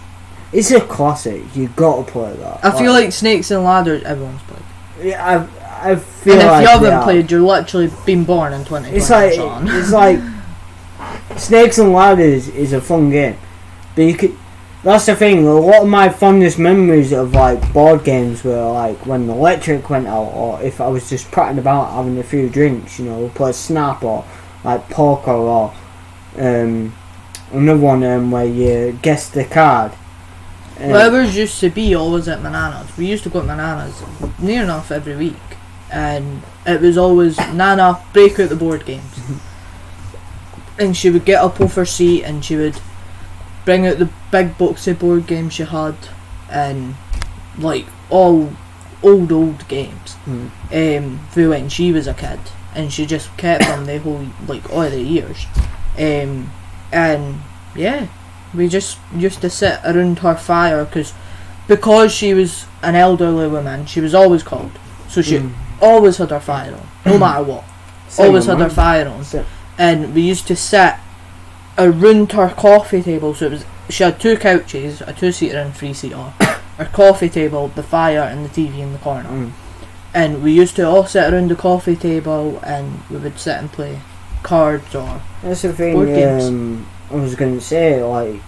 Speaker 1: It's a classic. You got to play that.
Speaker 2: I feel like Snakes and Ladders everyone's played.
Speaker 1: Yeah, I feel. And
Speaker 2: if
Speaker 1: like
Speaker 2: you haven't played, you're literally been born in 2020.
Speaker 1: It's like Snakes and Ladders is a fun game, but you could. That's the thing. A lot of my fondest memories of like board games were like when the electric went out, or if I was just prattling about having a few drinks. You know, play Snap or like poker or another one where you guess the card.
Speaker 2: Whatever's used to be always at my nana's. We used to go to my nana's near enough every week, and it was always Nana break out the board games, and she would get up off her seat and she would bring out the big box of board games she had, and like all old games for when she was a kid, and she just kept them the whole like all the years, and yeah. We just used to sit around her fire because she was an elderly woman. She was always cold, so she always had her fire on, no matter what. Always had her fire on, and we used to sit around her coffee table. So she had two couches, a 2-seater and 3-seater. Her coffee table, the fire, and the TV in the corner. And we used to all sit around the coffee table, and we would sit and play cards or
Speaker 1: that's the thing.
Speaker 2: board games.
Speaker 1: I was going to say, like,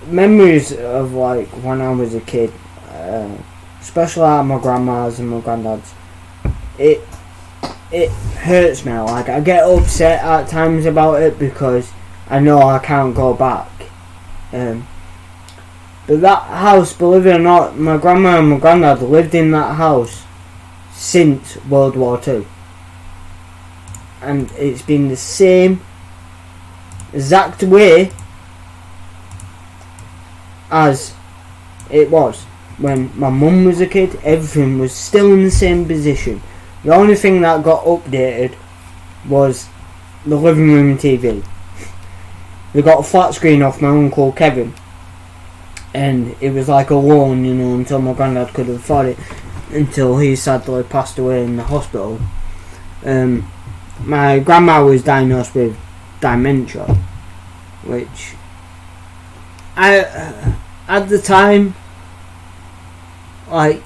Speaker 1: memories of like when I was a kid, especially at my grandma's and my granddad's, it hurts me. Like, I get upset at times about it because I know I can't go back. But that house, believe it or not, my grandma and my granddad lived in that house since World War II. And it's been the same exact way as it was when my mum was a kid. Everything was still in the same position. The only thing that got updated was the living room TV. They got a flat screen off my uncle Kevin, and it was like a loan, you know, until my granddad could afford it, until he sadly passed away in the hospital. My grandma was diagnosed with dementia, which at the time, like,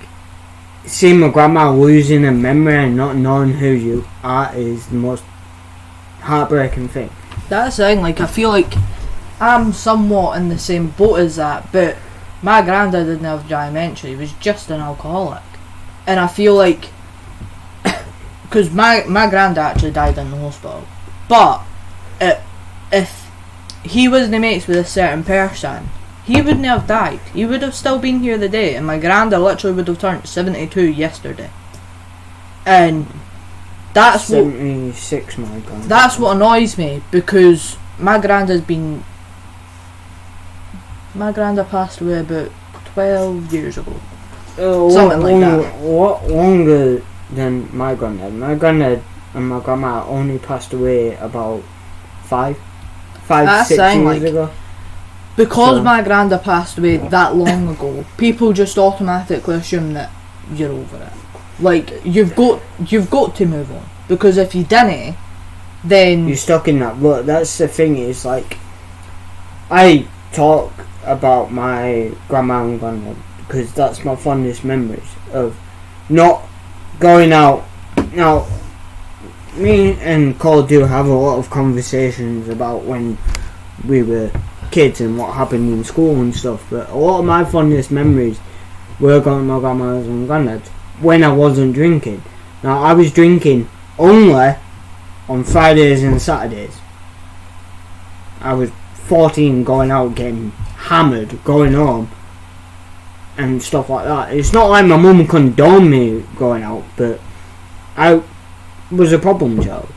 Speaker 1: seeing my grandma losing her memory and not knowing who you are is the most heartbreaking thing.
Speaker 2: That's the thing, like, I feel like I'm somewhat in the same boat as that, but my granddad didn't have dementia, he was just an alcoholic. And I feel like, because my granddad actually died in the hospital, but if he wasn't mates with a certain person, he wouldn't have died. He would have still been here today, and my granddad literally would have turned 72 yesterday. And that's
Speaker 1: 76, my granddad.
Speaker 2: That's what annoys me, because my granddad passed away about 12 years ago. Something like that.
Speaker 1: What longer than my granddad? My granddad and my grandma only passed away about 6 years ago.
Speaker 2: Because my granddad passed away that long ago, people just automatically assume that you're over it. Like, you've got to move on, because if you didn't, then
Speaker 1: you're stuck in that. Look, that's the thing. Is like, I talk about my grandma and granddad because that's my fondest memories of not going out. Now, me and Cole do have a lot of conversations about when we were kids and what happened in school and stuff, but a lot of my fondest memories were going to my grandma's and granddad's when I wasn't drinking. Now, I was drinking only on Fridays and Saturdays. I was 14, going out getting hammered, going home and stuff like that. It's not like my mum condoned me going out, but I was a problem child.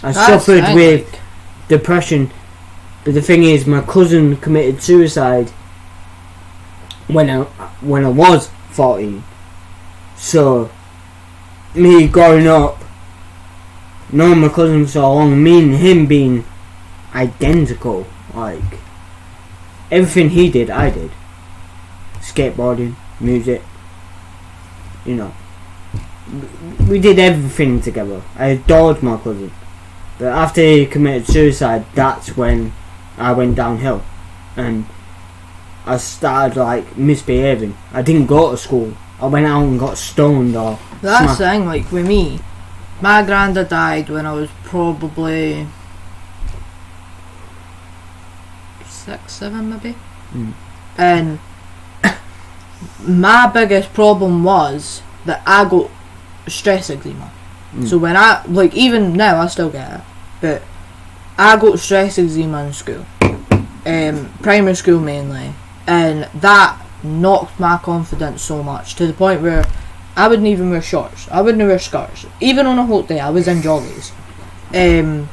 Speaker 1: I suffered with depression. But the thing is, my cousin committed suicide when I was 14. So, me growing up, knowing my cousin for so long, me and him being identical, like, everything he did, I did. Skateboarding, music, you know. We did everything together. I adored my cousin. But after he committed suicide, that's when I went downhill and I started like misbehaving. I didn't go to school. I went out and got stoned or
Speaker 2: That's the thing, like with me, my granddad died when I was probably 6, 7 maybe. And my biggest problem was that I got stress eczema. So when I, like, even now I still get it, but I got stress eczema in school, primary school mainly, and that knocked my confidence so much to the point where I wouldn't even wear shorts, I wouldn't wear skirts, even on a hot day I was in jollies. And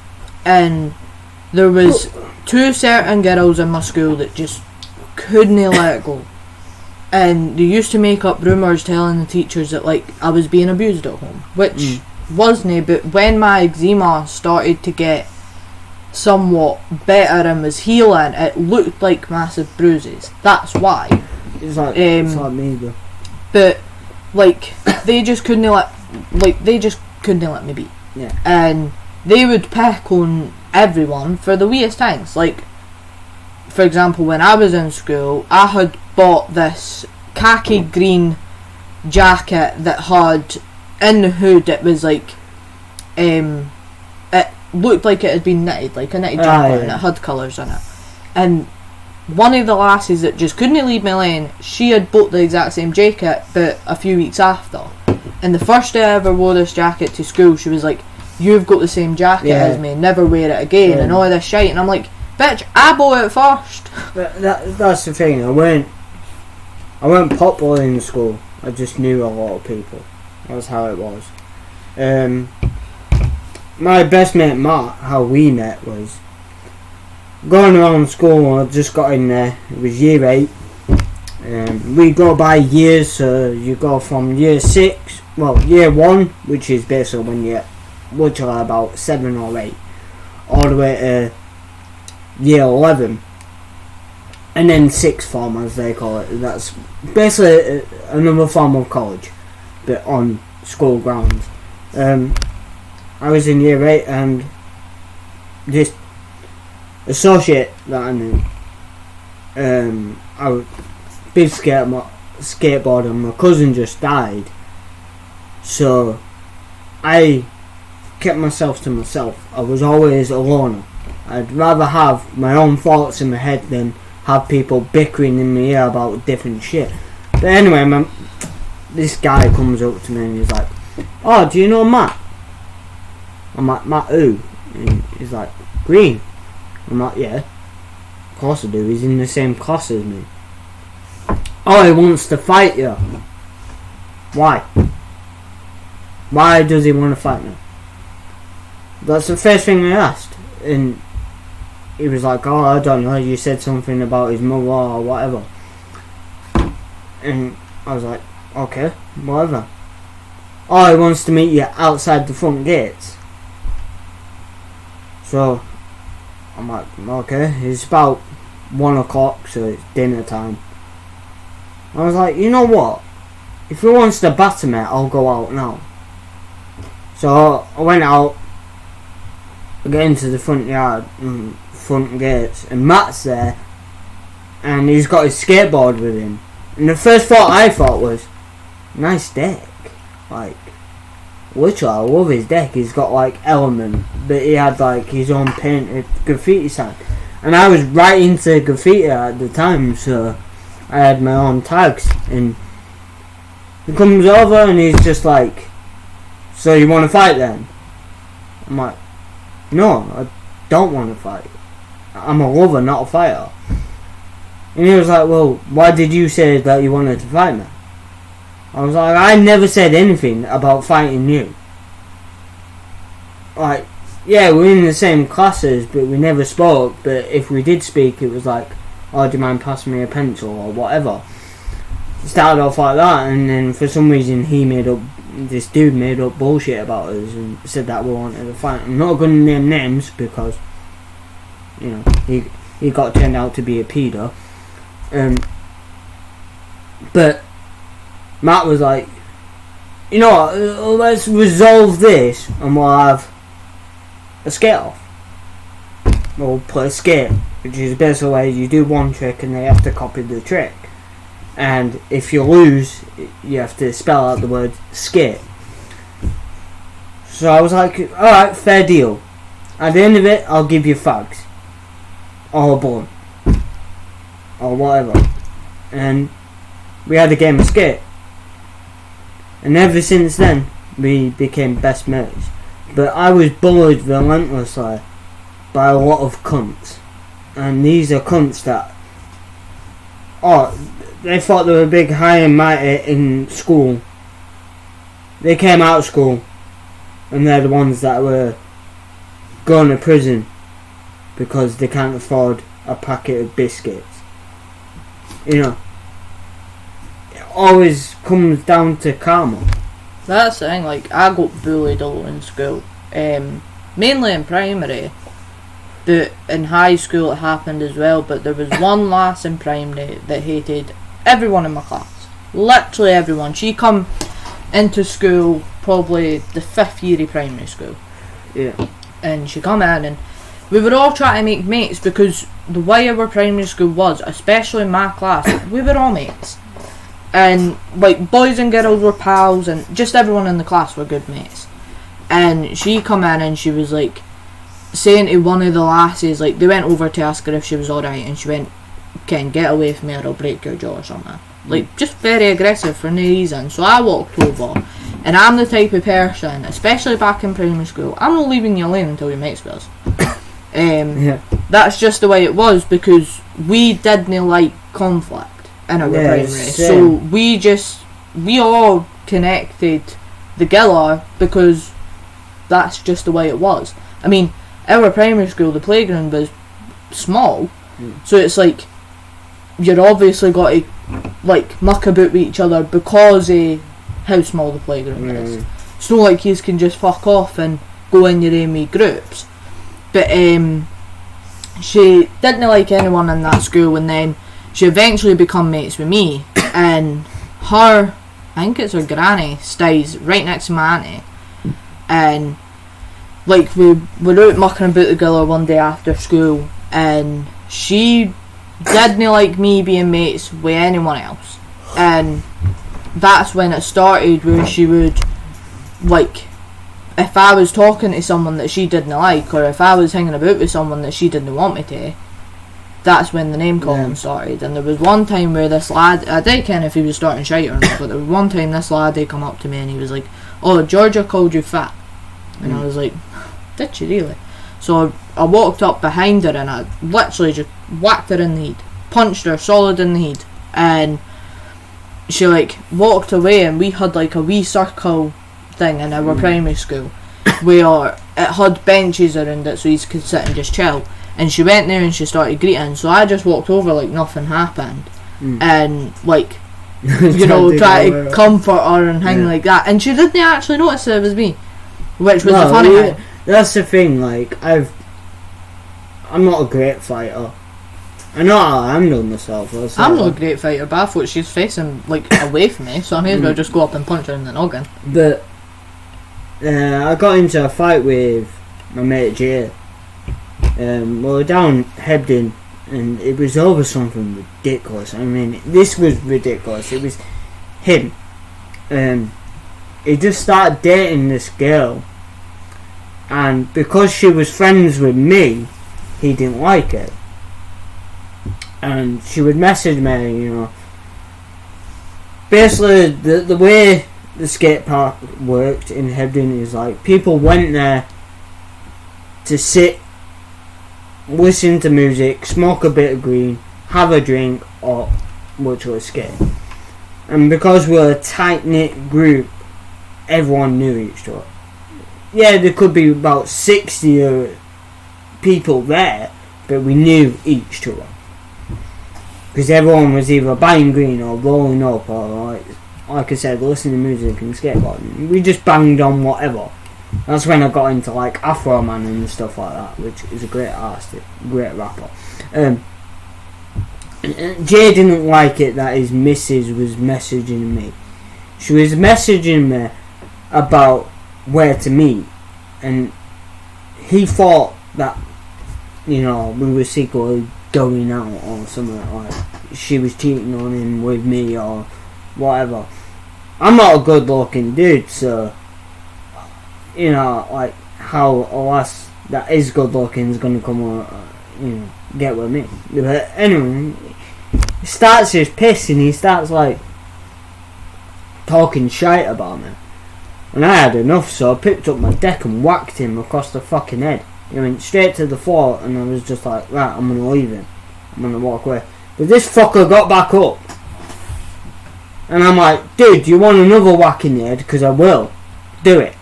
Speaker 2: there was 2 certain girls in my school that just couldn't let it go, and they used to make up rumours telling the teachers that like I was being abused at home, which wasn't. But when my eczema started to get somewhat better and was healing, it looked like massive bruises. That's why.
Speaker 1: It's like me though.
Speaker 2: But like they just couldn't let me be.
Speaker 1: Yeah.
Speaker 2: And they would pick on everyone for the weirdest things. Like, for example, when I was in school, I had bought this khaki green jacket that had in the hood, it was like it looked like it had been knitted, like a knitted jumper, and it had colours in it. And one of the lasses that just couldn't leave me alone, she had bought the exact same jacket, but a few weeks after. And the first day I ever wore this jacket to school, she was like, "You've got the same jacket as me, never wear it again," and all this shit. And I'm like, bitch, I bought it first.
Speaker 1: But that's the thing, I weren't popular in school, I just knew a lot of people. That's how it was. My best mate Matt, how we met was going around school. I just got in there, it was year 8. We go by years, so you go from year 1, which is basically when you're literally about 7 or 8, all the way to year 11, and then sixth form, as they call it. That's basically another form of college, but on school grounds. I was in year 8, and this associate that I knew, I was big skateboarder. My cousin just died, so I kept myself to myself. I was always a loner. I'd rather have my own thoughts in my head than have people bickering in my ear about different shit. But anyway, this guy comes up to me and he's like, "Oh, do you know Matt?" I'm like, "Matt who?" And he's like, "Green." I'm like, "Yeah, of course I do. He's in the same class as me." "Oh, he wants to fight you." "Why? Why does he want to fight me?" That's the first thing I asked. And he was like, "Oh, I don't know, you said something about his mother or whatever." And I was like, "Okay, whatever." "Oh, he wants to meet you outside the front gates." So I'm like, "Okay." It's about 1 o'clock, so it's dinner time. I was like, "You know what? If he wants to batter me, I'll go out now." So I went out, I get into the front yard, front gates, and Matt's there, and he's got his skateboard with him. And the first thought I thought was, nice deck. Like, literally, I love his deck. He's got like Element, but he had like his own painted graffiti sign. And I was right into graffiti at the time, so I had my own tags. And he comes over and he's just like, "So you want to fight then?" I'm like, "No, I don't want to fight. I'm a lover, not a fighter." And he was like, "Well, why did you say that you wanted to fight me?" I was like, "I never said anything about fighting you. Like, yeah, we're in the same classes, but we never spoke. But if we did speak, it was like, oh, do you mind passing me a pencil or whatever." It started off like that, and then for some reason this dude made up bullshit about us and said that we wanted to fight. I'm not going to name names because, you know, he got turned out to be a pedo. But Matt was like, "You know what, let's resolve this and we'll have a skate off. We'll play skate," which is basically you do one trick and they have to copy the trick. And if you lose, you have to spell out the word skate. So I was like, "Alright, fair deal. At the end of it, I'll give you fags. Or a bun. Or whatever." And we had a game of skate. And ever since then, we became best mates. But I was bullied relentlessly by a lot of cunts. And these are cunts that, they thought they were big, high and mighty in school. They came out of school and they're the ones that were going to prison because they can't afford a packet of biscuits. You know, it always comes down to karma.
Speaker 2: That's the thing, like, I got bullied a lot in school, mainly in primary, but in high school it happened as well. But there was one lass in primary that hated everyone in my class, literally everyone. She come into school probably the 5th year of primary school, and she come in and we were all trying to make mates because the way our primary school was, especially in my class, we were all mates. And like boys and girls were pals, and just everyone in the class were good mates. And she come in and she was like saying to one of the lasses, like they went over to ask her if she was alright, and she went, can get away from me or I'll break your jaw or something. Like, just very aggressive for no reason. So I walked over, and I'm the type of person, especially back in primary school, I'm not leaving you alone until your mate spills. That's just the way it was, because we didn't like conflict in our primary. So we all connected together because that's just the way it was. I mean, our primary school, the playground was small, so it's like you're obviously got to like muck about with each other because of how small the playground is. It's not like you can just fuck off and go in your own wee groups. But she didn't like anyone in that school, and then she eventually become mates with me, and her, I think it's her granny, stays right next to my auntie, and like we were out mucking about together one day after school, and she didn't like me being mates with anyone else, and that's when it started, where she would, like, if I was talking to someone that she didn't like, or if I was hanging about with someone that she didn't want me to, that's when the name calling started. And there was one time where this lad, I don't care if he was starting shite or not, but there was one time this lad, he come up to me and he was like, "Oh, Georgia called you fat." And I was like, "Did she really?" So I walked up behind her and I literally just whacked her in the head, punched her solid in the head, and she like walked away, and we had like a wee circle thing in our primary school where it had benches around it so you could sit and just chill, and she went there and she started greeting, so I just walked over like nothing happened and like you know try to comfort her and thing like that, and she didn't actually notice it was me, which was the funny thing.
Speaker 1: That's the thing, like I'm not a great fighter. I know how I handle myself.
Speaker 2: I'm not a great fighter, but I thought she's facing like away from me, so I may as well just go up and punch her in the noggin.
Speaker 1: But I got into a fight with my mate Jay. We were down Hebden, and it was over something ridiculous. I mean, this was ridiculous. It was him. He just started dating this girl, and because she was friends with me, he didn't like it. And she would message me, you know. Basically, the way the skate park worked in Hebden is like people went there to sit, listen to music, smoke a bit of green, have a drink, or literally skate. And because we were a tight knit group, everyone knew each other. Yeah, there could be about 60 people there, but we knew each other. Because everyone was either buying green or rolling up or like I said, listening to music and skateboarding. We just banged on whatever. That's when I got into like Afro Man and stuff like that, which is a great artist, great rapper. Jay didn't like it that his missus was messaging me. She was messaging me about where to meet, and he thought that, you know, we were secretly going out or something, like she was cheating on him with me or whatever. I'm not a good looking dude, so you know, like how a lass that is good looking is gonna come you know, get with me. But anyway, he starts his piss and he starts like talking shite about me, and I had enough, so I picked up my deck and whacked him across the fucking head. He went straight to the floor, and I was just like, right, I'm gonna leave him. I'm gonna walk away. But this fucker got back up. And I'm like, dude, you want another whack in the head? Because I will. Do it.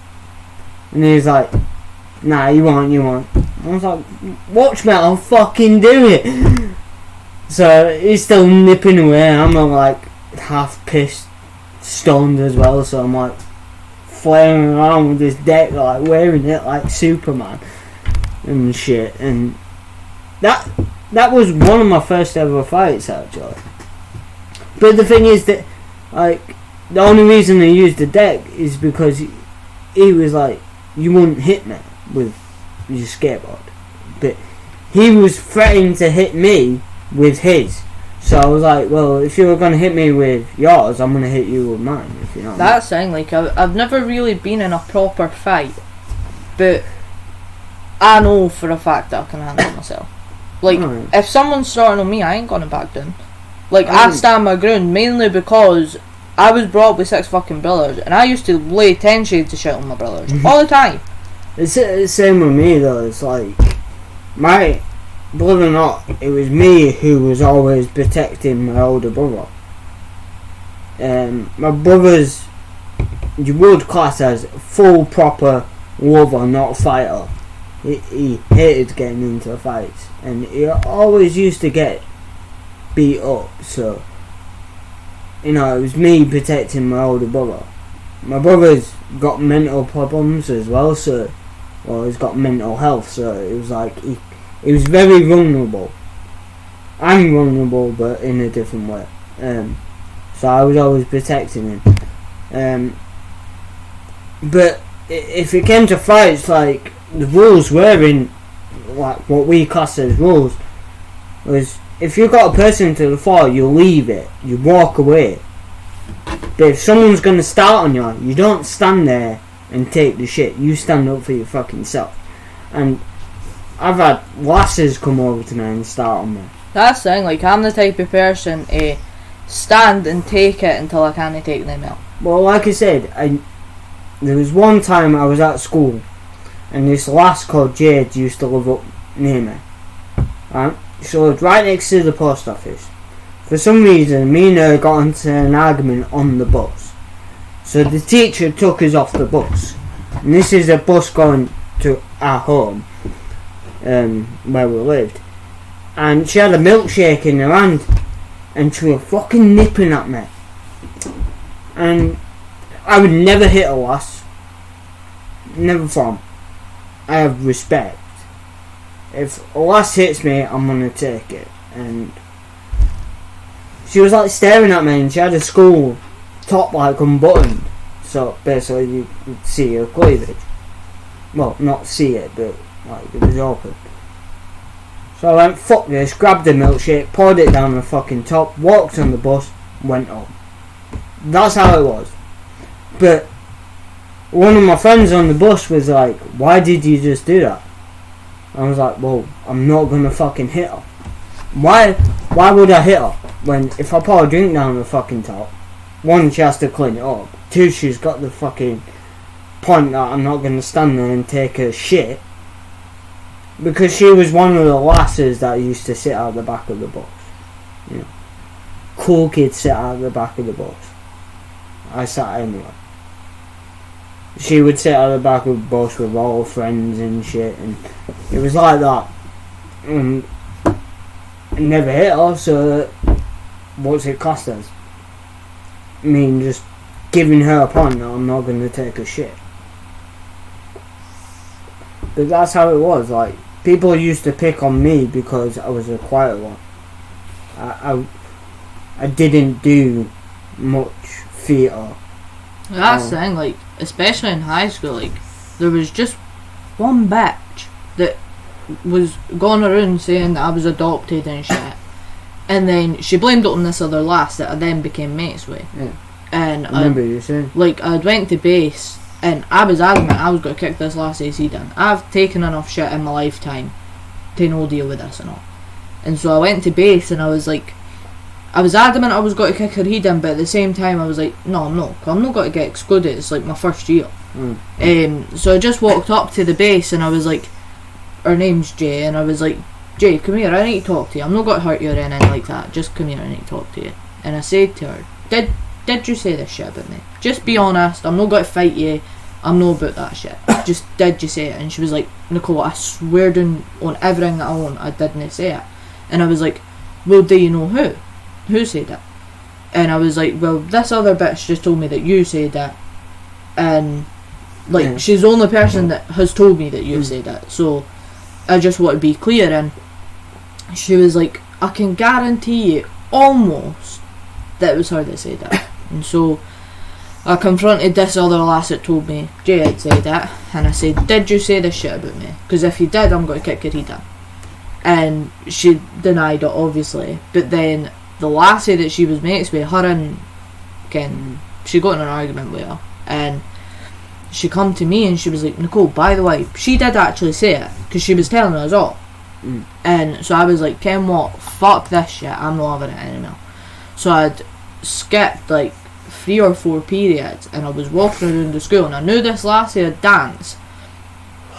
Speaker 1: And he's like, nah, you won't. I was like, watch me, I'll fucking do it. So he's still nipping away. I'm like half pissed, stoned as well. So I'm like flaring around with this deck, like wearing it like Superman and shit. And that was one of my first ever fights, actually. But the thing is that, like, the only reason I used the deck is because he was like, you wouldn't hit me with your skateboard. But he was threatening to hit me with his. So I was like, well, if you were going to hit me with yours, I'm going to hit you with mine, if you know what I mean.
Speaker 2: That sounds like I've never really been in a proper fight, but I know for a fact that I can handle myself. Like, if someone's starting on me, I ain't gonna back down. Like, I stand my ground, mainly because I was brought up with 6 fucking brothers, and I used to lay 10 shades of shit on my brothers, all the time.
Speaker 1: It's the same with me though. It's like, believe it or not, it was me who was always protecting my older brother. My brother's, you would class as full proper lover, not fighter. He hated getting into fights, and he always used to get beat up. So, it was me protecting my older brother. My brother's got mental problems as well, he's got mental health, so it was like he was very vulnerable. I'm vulnerable, but in a different way. So I was always protecting him. But if it came to fights, like, the rules were in, like, what we class as rules, was if you got a person to the floor, you leave it, you walk away. But if someone's gonna start on you, you don't stand there and take the shit, you stand up for your fucking self. And I've had lasses come over to me and start on me.
Speaker 2: That's the thing, like, I'm the type of person to stand and take it until I can't take them out.
Speaker 1: Well, like I said, there was one time I was at school, and this lass called Jade used to live up near me. Right? She lived right next to the post office. For some reason, me and her got into an argument on the bus. So the teacher took us off the bus. And this is a bus going to our home, where we lived. And she had a milkshake in her hand, and she was fucking nipping at me. And I would never hit a lass. Never from. I have respect. If a lass hits me, I'm gonna take it. And she was like staring at me, and she had a school top like unbuttoned, so basically you could see her cleavage. Well, not see it, but like it was open. So I went, fuck this, grabbed the milkshake, poured it down the fucking top, walked on the bus, went home. That's how it was. But one of my friends on the bus was like, why did you just do that? I was like, well, I'm not gonna fucking hit her. Why would I hit her? When if I pour a drink down the fucking top, 1, she has to clean it up. 2, she's got the fucking point that I'm not gonna stand there and take her shit. Because she was one of the lasses that used to sit out the back of the bus. You know, cool kids sit out the back of the bus. I sat anyway. She would sit out the back of the bus with all her friends and shit, and it was like that. And I never hit her, so what's it cost us? I mean, just giving her a point that I'm not going to take her shit. But that's how it was. Like, people used to pick on me because I was a quiet one. I didn't do much theatre.
Speaker 2: That's the thing, like, especially in high school, like, there was just one bitch that was going around saying that I was adopted and shit. And then she blamed it on this other lass that I then became mates with.
Speaker 1: Yeah.
Speaker 2: And
Speaker 1: I remember you saying.
Speaker 2: Like, I went to base and I was adamant I was going to kick this lass AC down. I've taken enough shit in my lifetime to no deal with this and all. And so I went to base and I was like, I was adamant I was going to kick her head in, but at the same time I was like, no, I'm not going to get excluded. It's like my first year. So I just walked up to the base and I was like, her name's Jay, and I was like, Jay, come here, I need to talk to you. I'm not going to hurt you or anything like that. Just come here, I need to talk to you. And I said to her, did you say this shit about me? Just be honest, I'm not going to fight you. I'm not about that shit. Just, did you say it? And she was like, Nicole, I swear on everything that I own, I didn't say it. And I was like, well, do you know who? Who said it? And I was like, well, this other bitch just told me that you said it. And, like, she's the only person that has told me that you said it. So I just want to be clear. And she was like, I can guarantee you almost that it was her that said it. And so I confronted this other lass that told me Jay had said it, and I said, did you say this shit about me? Because if you did, I'm going to kick your head in. And she denied it, obviously. But then the lassie that she was mates with, her and Ken, she got in an argument with her, and she come to me and she was like, Nicole, by the way, she did actually say it, because she was telling us all. And so I was like, Ken what, fuck this shit, I'm not having it anymore. So I'd skipped like 3 or 4 periods, and I was walking around the school, and I knew this lassie had dance.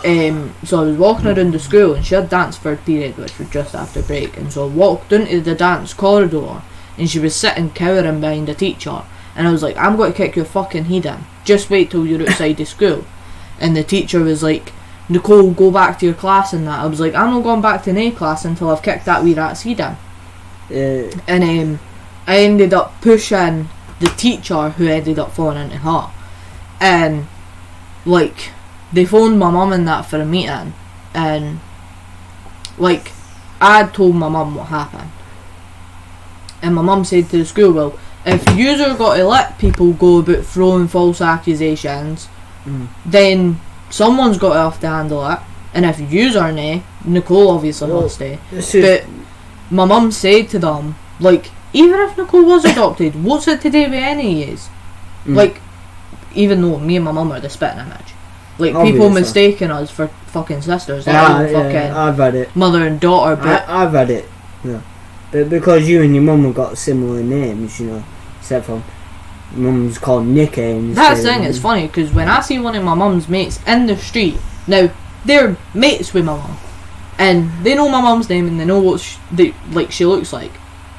Speaker 2: So I was walking around the school, and she had dance third period, which was just after break, and so I walked into the dance corridor, and she was sitting cowering behind the teacher, and I was like, I'm going to kick your fucking head in, just wait till you're outside the school. And the teacher was like, Nicole, go back to your class and that. I was like, I'm not going back to any class until I've kicked that wee rat's head in. And I ended up pushing the teacher, who ended up falling into her, and like they phoned my mum and that for a meeting, and like I told my mum what happened, and my mum said to the school, well, if you're got to let people go about throwing false accusations, then someone's got to have to handle it, and if you aren't, Nicole obviously has to. But my mum said to them, like, even if Nicole was adopted, what's it to do with any of yous? Like, even though me and my mum are the spitting image, like, obviously. People mistaking us for fucking sisters, like fucking
Speaker 1: I've read it.
Speaker 2: Mother and daughter. But
Speaker 1: I've read it. Yeah, but because you and your mum have got similar names, you know, except for mum's called Nikki.
Speaker 2: That's the thing. It's funny because when I see one of my mum's mates in the street, now they're mates with my mum, and they know my mum's name and they know what she looks like.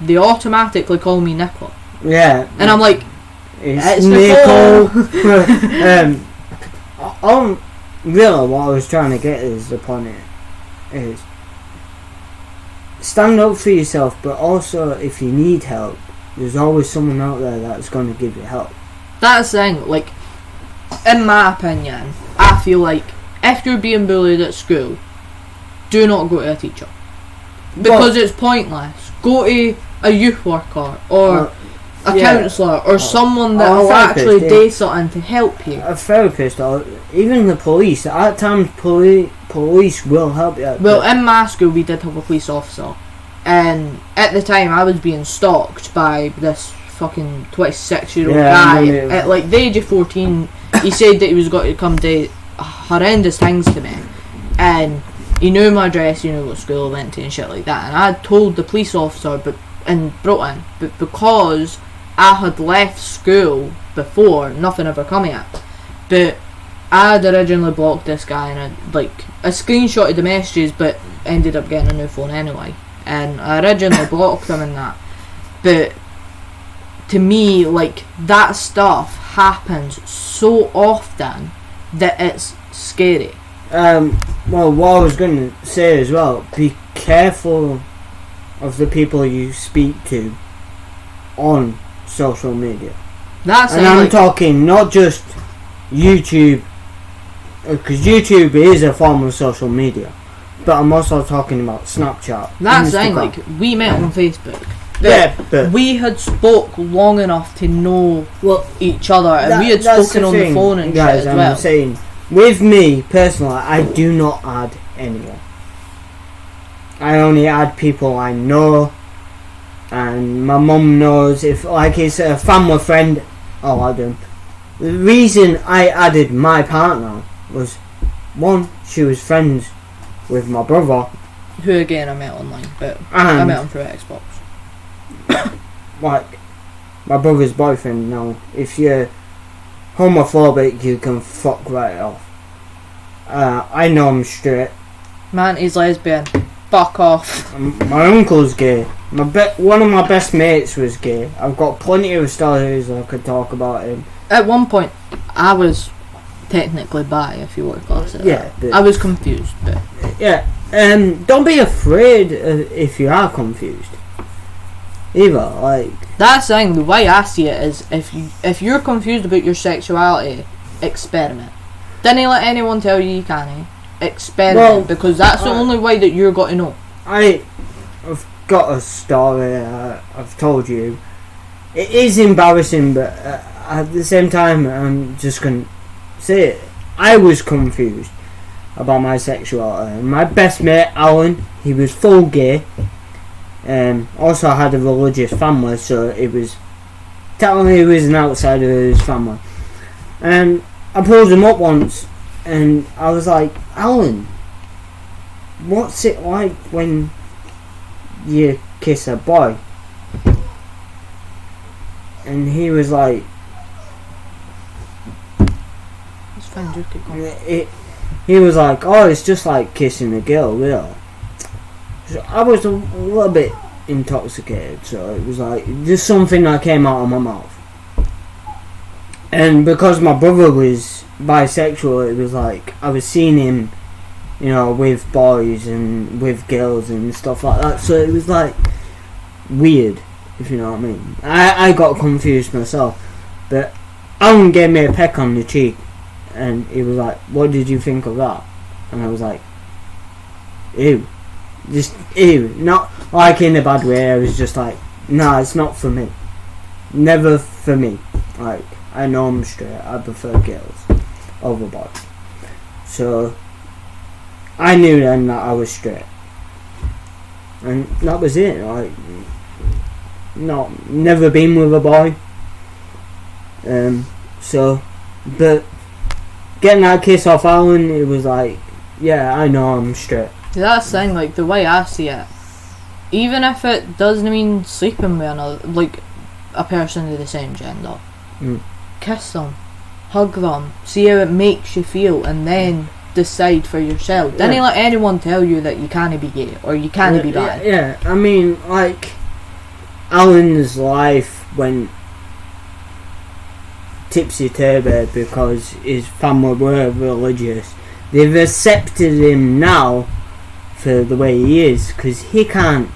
Speaker 2: They automatically call me Nicola. Yeah. And I'm like, it's Nicole.
Speaker 1: Really, what I was trying to get is upon it is stand up for yourself, but also if you need help, there's always someone out there that's going to give you help.
Speaker 2: That's the thing. Like, in my opinion, I feel like if you're being bullied at school, do not go to a teacher, because it's pointless. Go to a youth worker or a counsellor or someone that will actually do something to help you.
Speaker 1: A therapist or even the police. At times police will help you.
Speaker 2: Well, in my school we did have a police officer, and at the time I was being stalked by this fucking 26-year-old guy at like the age of 14. He said that he was going to come do horrendous things to me, and he knew my address, he knew what school I went to and shit like that, and I told the police officer in Broughton, but because I had left school before, nothing ever come of it. But I had originally blocked this guy, and I screenshotted the messages, but ended up getting a new phone anyway, and I originally blocked him and that. But to me, like, that stuff happens so often that it's scary.
Speaker 1: Well, what I was going to say as well, be careful of the people you speak to on social media. And I'm talking not just YouTube, because YouTube is a form of social media, but I'm also talking about Snapchat.
Speaker 2: That's saying, like, we met on Facebook.
Speaker 1: But
Speaker 2: we had spoke long enough to know each other, and we had spoken on the phone and
Speaker 1: guys,
Speaker 2: shit as well.
Speaker 1: I'm saying, with me personally, I do not add anyone. I only add people I know, and my mum knows. If like it's a family friend, I'll add them. The reason I added my partner was, one, she was friends with my brother,
Speaker 2: who again I met online, but I met him through Xbox.
Speaker 1: Like my brother's boyfriend. Now, if you're homophobic, you can fuck right off. I know I'm straight.
Speaker 2: Man, he's lesbian. Fuck off.
Speaker 1: My uncle's gay. One of my best mates was gay. I've got plenty of stories I could talk about him.
Speaker 2: At one point, I was technically bi, if you want to class it.
Speaker 1: Yeah,
Speaker 2: I was confused, but
Speaker 1: yeah. Don't be afraid if you are confused. Either, like,
Speaker 2: that's the thing. The way I see it is, if you're confused about your sexuality, experiment. Don't let anyone tell you can't. Experiment, because that's the only way that you're going to know.
Speaker 1: I've got a story I've told you. It is embarrassing, but at the same time, I'm just going to say it. I was confused about my sexuality. My best mate, Alan, he was full gay. Also had a religious family, so it was technically he was an outsider of his family. And I pulled him up once, and I was like, Alan, what's it like when you kiss a boy? And he was like,
Speaker 2: It's fine, just keep going.
Speaker 1: he was like, oh, it's just like kissing a girl, really. So I was a little bit intoxicated, so it was like just something that came out of my mouth. And because my brother was bisexual, it was like I was seeing him, you know, with boys and with girls and stuff like that. So it was like weird, if you know what I mean. I got confused myself. But Alan gave me a peck on the cheek, and he was like, what did you think of that? And I was like, ew. Just ew. Not like in a bad way. I was just like, nah, it's not for me. Never for me. Like, I know I'm straight. I prefer girls over boys. So I knew then that I was straight, and that was it. Like, never been with a boy. So, but getting that kiss off Alan, it was like, yeah, I know I'm straight.
Speaker 2: That's the thing, like, the way I see it, even if it doesn't mean sleeping with another, like, a person of the same gender, kiss them, hug them, see how it makes you feel, and then decide for yourself. Don't let anyone tell you that you can't be gay or you can't be bi.
Speaker 1: Yeah, I mean, like, Alan's life went tipsy-turvy because his family were religious. They've accepted him now for the way he is, because he can't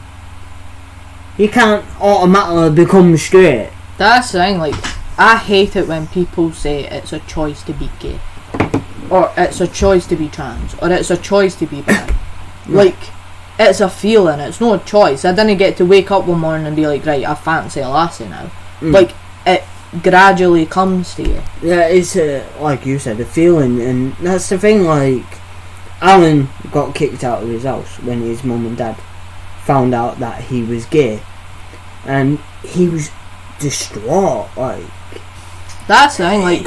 Speaker 1: automatically become straight.
Speaker 2: That's the thing, like, I hate it when people say it's a choice to be gay, or it's a choice to be trans, or it's a choice to be bi. Like, it's a feeling, it's not a choice. I didn't get to wake up one morning and be like, right, I fancy a lassie now. Like, it gradually comes to you. Yeah,
Speaker 1: it's like you said, a feeling, and that's the thing. Like, Alan got kicked out of his house when his mum and dad found out that he was gay, and he was distraught. Like,
Speaker 2: that's the thing. Like,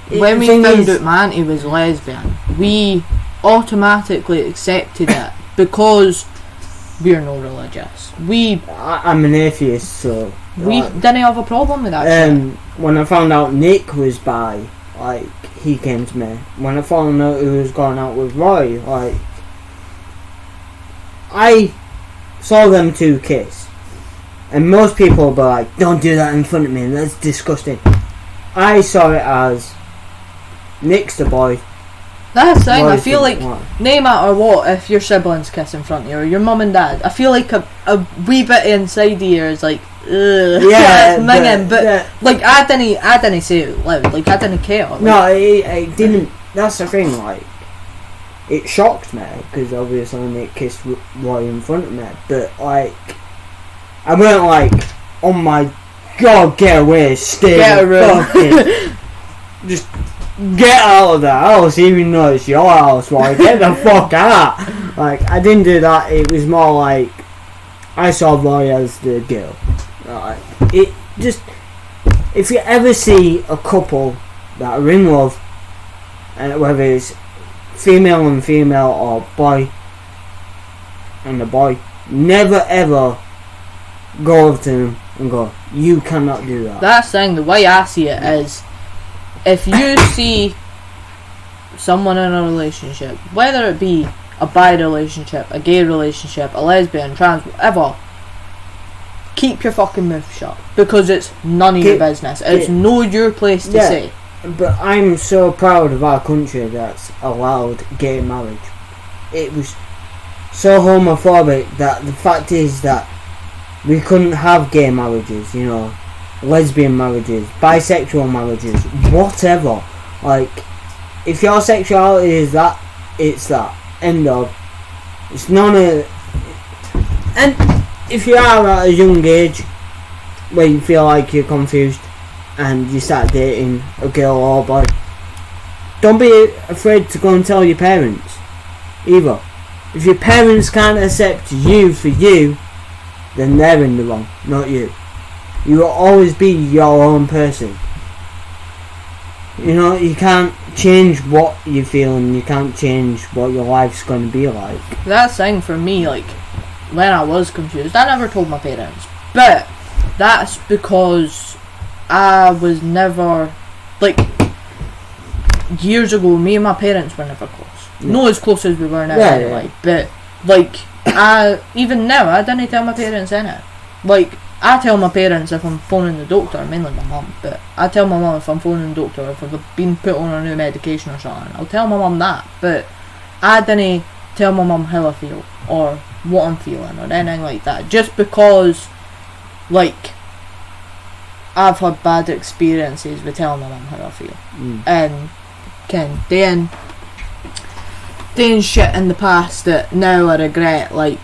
Speaker 2: when we found out my auntie was lesbian, we automatically accepted it because we're not religious.
Speaker 1: I'm an atheist, so
Speaker 2: we didn't have a problem with that shit.
Speaker 1: When I found out Nick was bi, like, he came to me. When I found out he was going out with Roy, like, I saw them two kiss, and most people will be like, don't do that in front of me, that's disgusting. I saw it as Nick's the boy.
Speaker 2: That's the thing, I feel like no matter what, if your siblings kiss in front of you or your mum and dad, I feel like a wee bit inside here is like, ugh, yeah, it's minging, but like I didn't say it loud, like I didn't care. Like,
Speaker 1: no, it didn't. That's the thing, like, it shocked me because obviously Nick kissed Roy in front of me, but like I weren't like, oh my god, get away, stay fucking just get out of the house, even though it's your house, like, get the fuck out. Like, I didn't do that. It was more like I saw Roy as the girl. Like, it just, if you ever see a couple that are in love, and whether it's female and female or boy and a boy, never ever go over to them and go, you cannot do that.
Speaker 2: That's the thing, the way I see it is, if you see someone in a relationship, whether it be a bi relationship, a gay relationship, a lesbian, trans, whatever, keep your fucking mouth shut, because it's none of your business. It's no your place to say.
Speaker 1: But I'm so proud of our country that's allowed gay marriage. It was so homophobic that the fact is that we couldn't have gay marriages, you know, lesbian marriages, bisexual marriages, whatever. Like, if your sexuality is that, it's that. End of. It's none of. And if you are at a young age where you feel like you're confused and you start dating a girl or a boy, don't be afraid to go and tell your parents either. If your parents can't accept you for you, then they're in the wrong, not you. You will always be your own person. You know, you can't change what you feel, and you can't change what your life's going to be like.
Speaker 2: That's the thing for me, like, when I was confused, I never told my parents. But that's because I was never, like, years ago, me and my parents were never close. Yeah. Not as close as we were now, anyway. But, like, even now, I didn't tell my parents anything. Like, I tell my parents if I'm phoning the doctor, mainly my mum, but I tell my mum if I'm phoning the doctor, if I've been put on a new medication or something. I'll tell my mum that, but I didn't tell my mum how I feel, or what I'm feeling, or anything like that. Just because, like, I've had bad experiences with telling my mum how I feel. And, doing shit in the past that now I regret, like,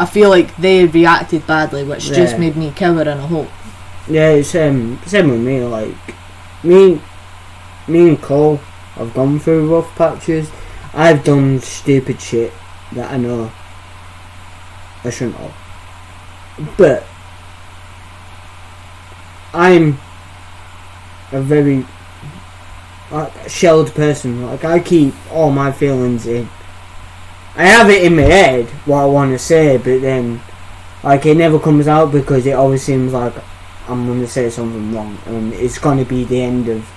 Speaker 2: I feel like they reacted badly, which just made me cower in a hole.
Speaker 1: Yeah, it's same with me. Like me and Cole have gone through rough patches. I've done stupid shit that I know I shouldn't have. But I'm a very shelled person. Like, I keep all my feelings in. I have it in my head what I want to say, but then, like, it never comes out because it always seems like I'm going to say something wrong, and it's going to be the end of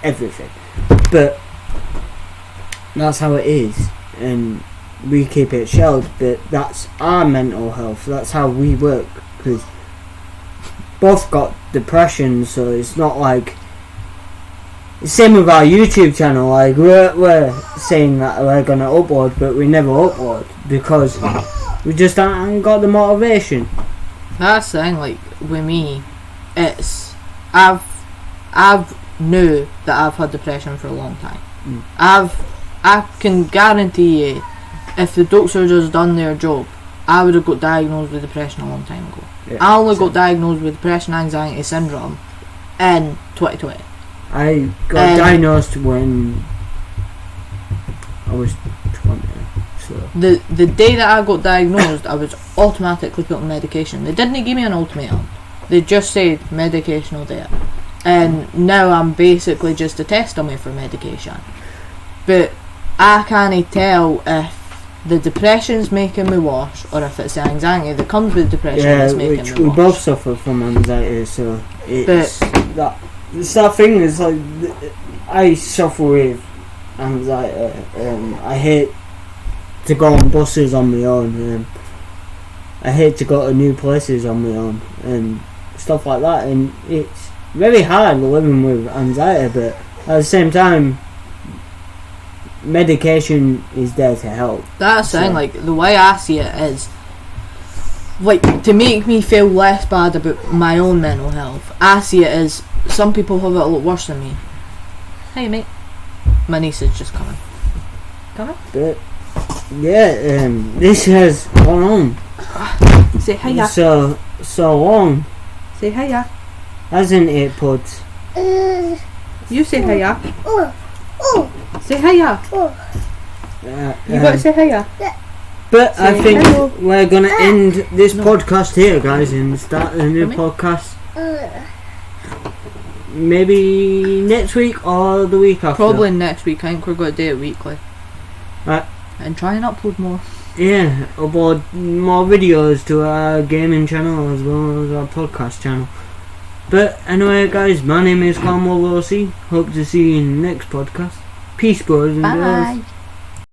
Speaker 1: everything. But that's how it is, and we keep it shelled. But that's our mental health. That's how we work, because both got depression, so it's not like. Same with our YouTube channel, like we're saying that we're gonna upload, but we never upload because we just haven't got the motivation.
Speaker 2: That's the thing, like with me, it's I've knew that I've had depression for a long time. I can guarantee you, if the doctors just done their job, I would have got diagnosed with depression a long time ago. Yeah, I only got diagnosed with depression anxiety syndrome in 2020.
Speaker 1: I got diagnosed when I was 20. So
Speaker 2: the day that I got diagnosed, I was automatically put on medication. They didn't give me an ultimatum. They just said medication will do it. And now I'm basically just a test dummy for medication. But I can't tell if the depression's making me worse or if it's the anxiety that comes with depression that's making me worse.
Speaker 1: We both suffer from anxiety, so it's that thing. Is like I suffer with anxiety. I hate to go on buses on my own. I hate to go to new places on my own and stuff like that. And it's very hard living with anxiety, but at the same time, medication is there to help.
Speaker 2: That's the thing. Like, the way I see it is, like, to make me feel less bad about my own mental health, I see it as some people have it a lot worse than me. Hey mate, my niece is just coming.
Speaker 1: But yeah, this has gone on.
Speaker 2: Say hiya.
Speaker 1: So long.
Speaker 2: Say hiya.
Speaker 1: Hasn't it, Puds?
Speaker 2: You say hiya. Say hiya. You gotta say hiya.
Speaker 1: But I think we're gonna end this podcast here, guys, and start a new podcast. Maybe next week or the week after.
Speaker 2: Probably next week. I think we're going to do it weekly.
Speaker 1: Right.
Speaker 2: And try and upload more.
Speaker 1: Yeah, upload more videos to our gaming channel as well as our podcast channel. But anyway, guys, my name is Clownrubi. Hope to see you in the next podcast. Peace, boys and girls.
Speaker 2: Bye.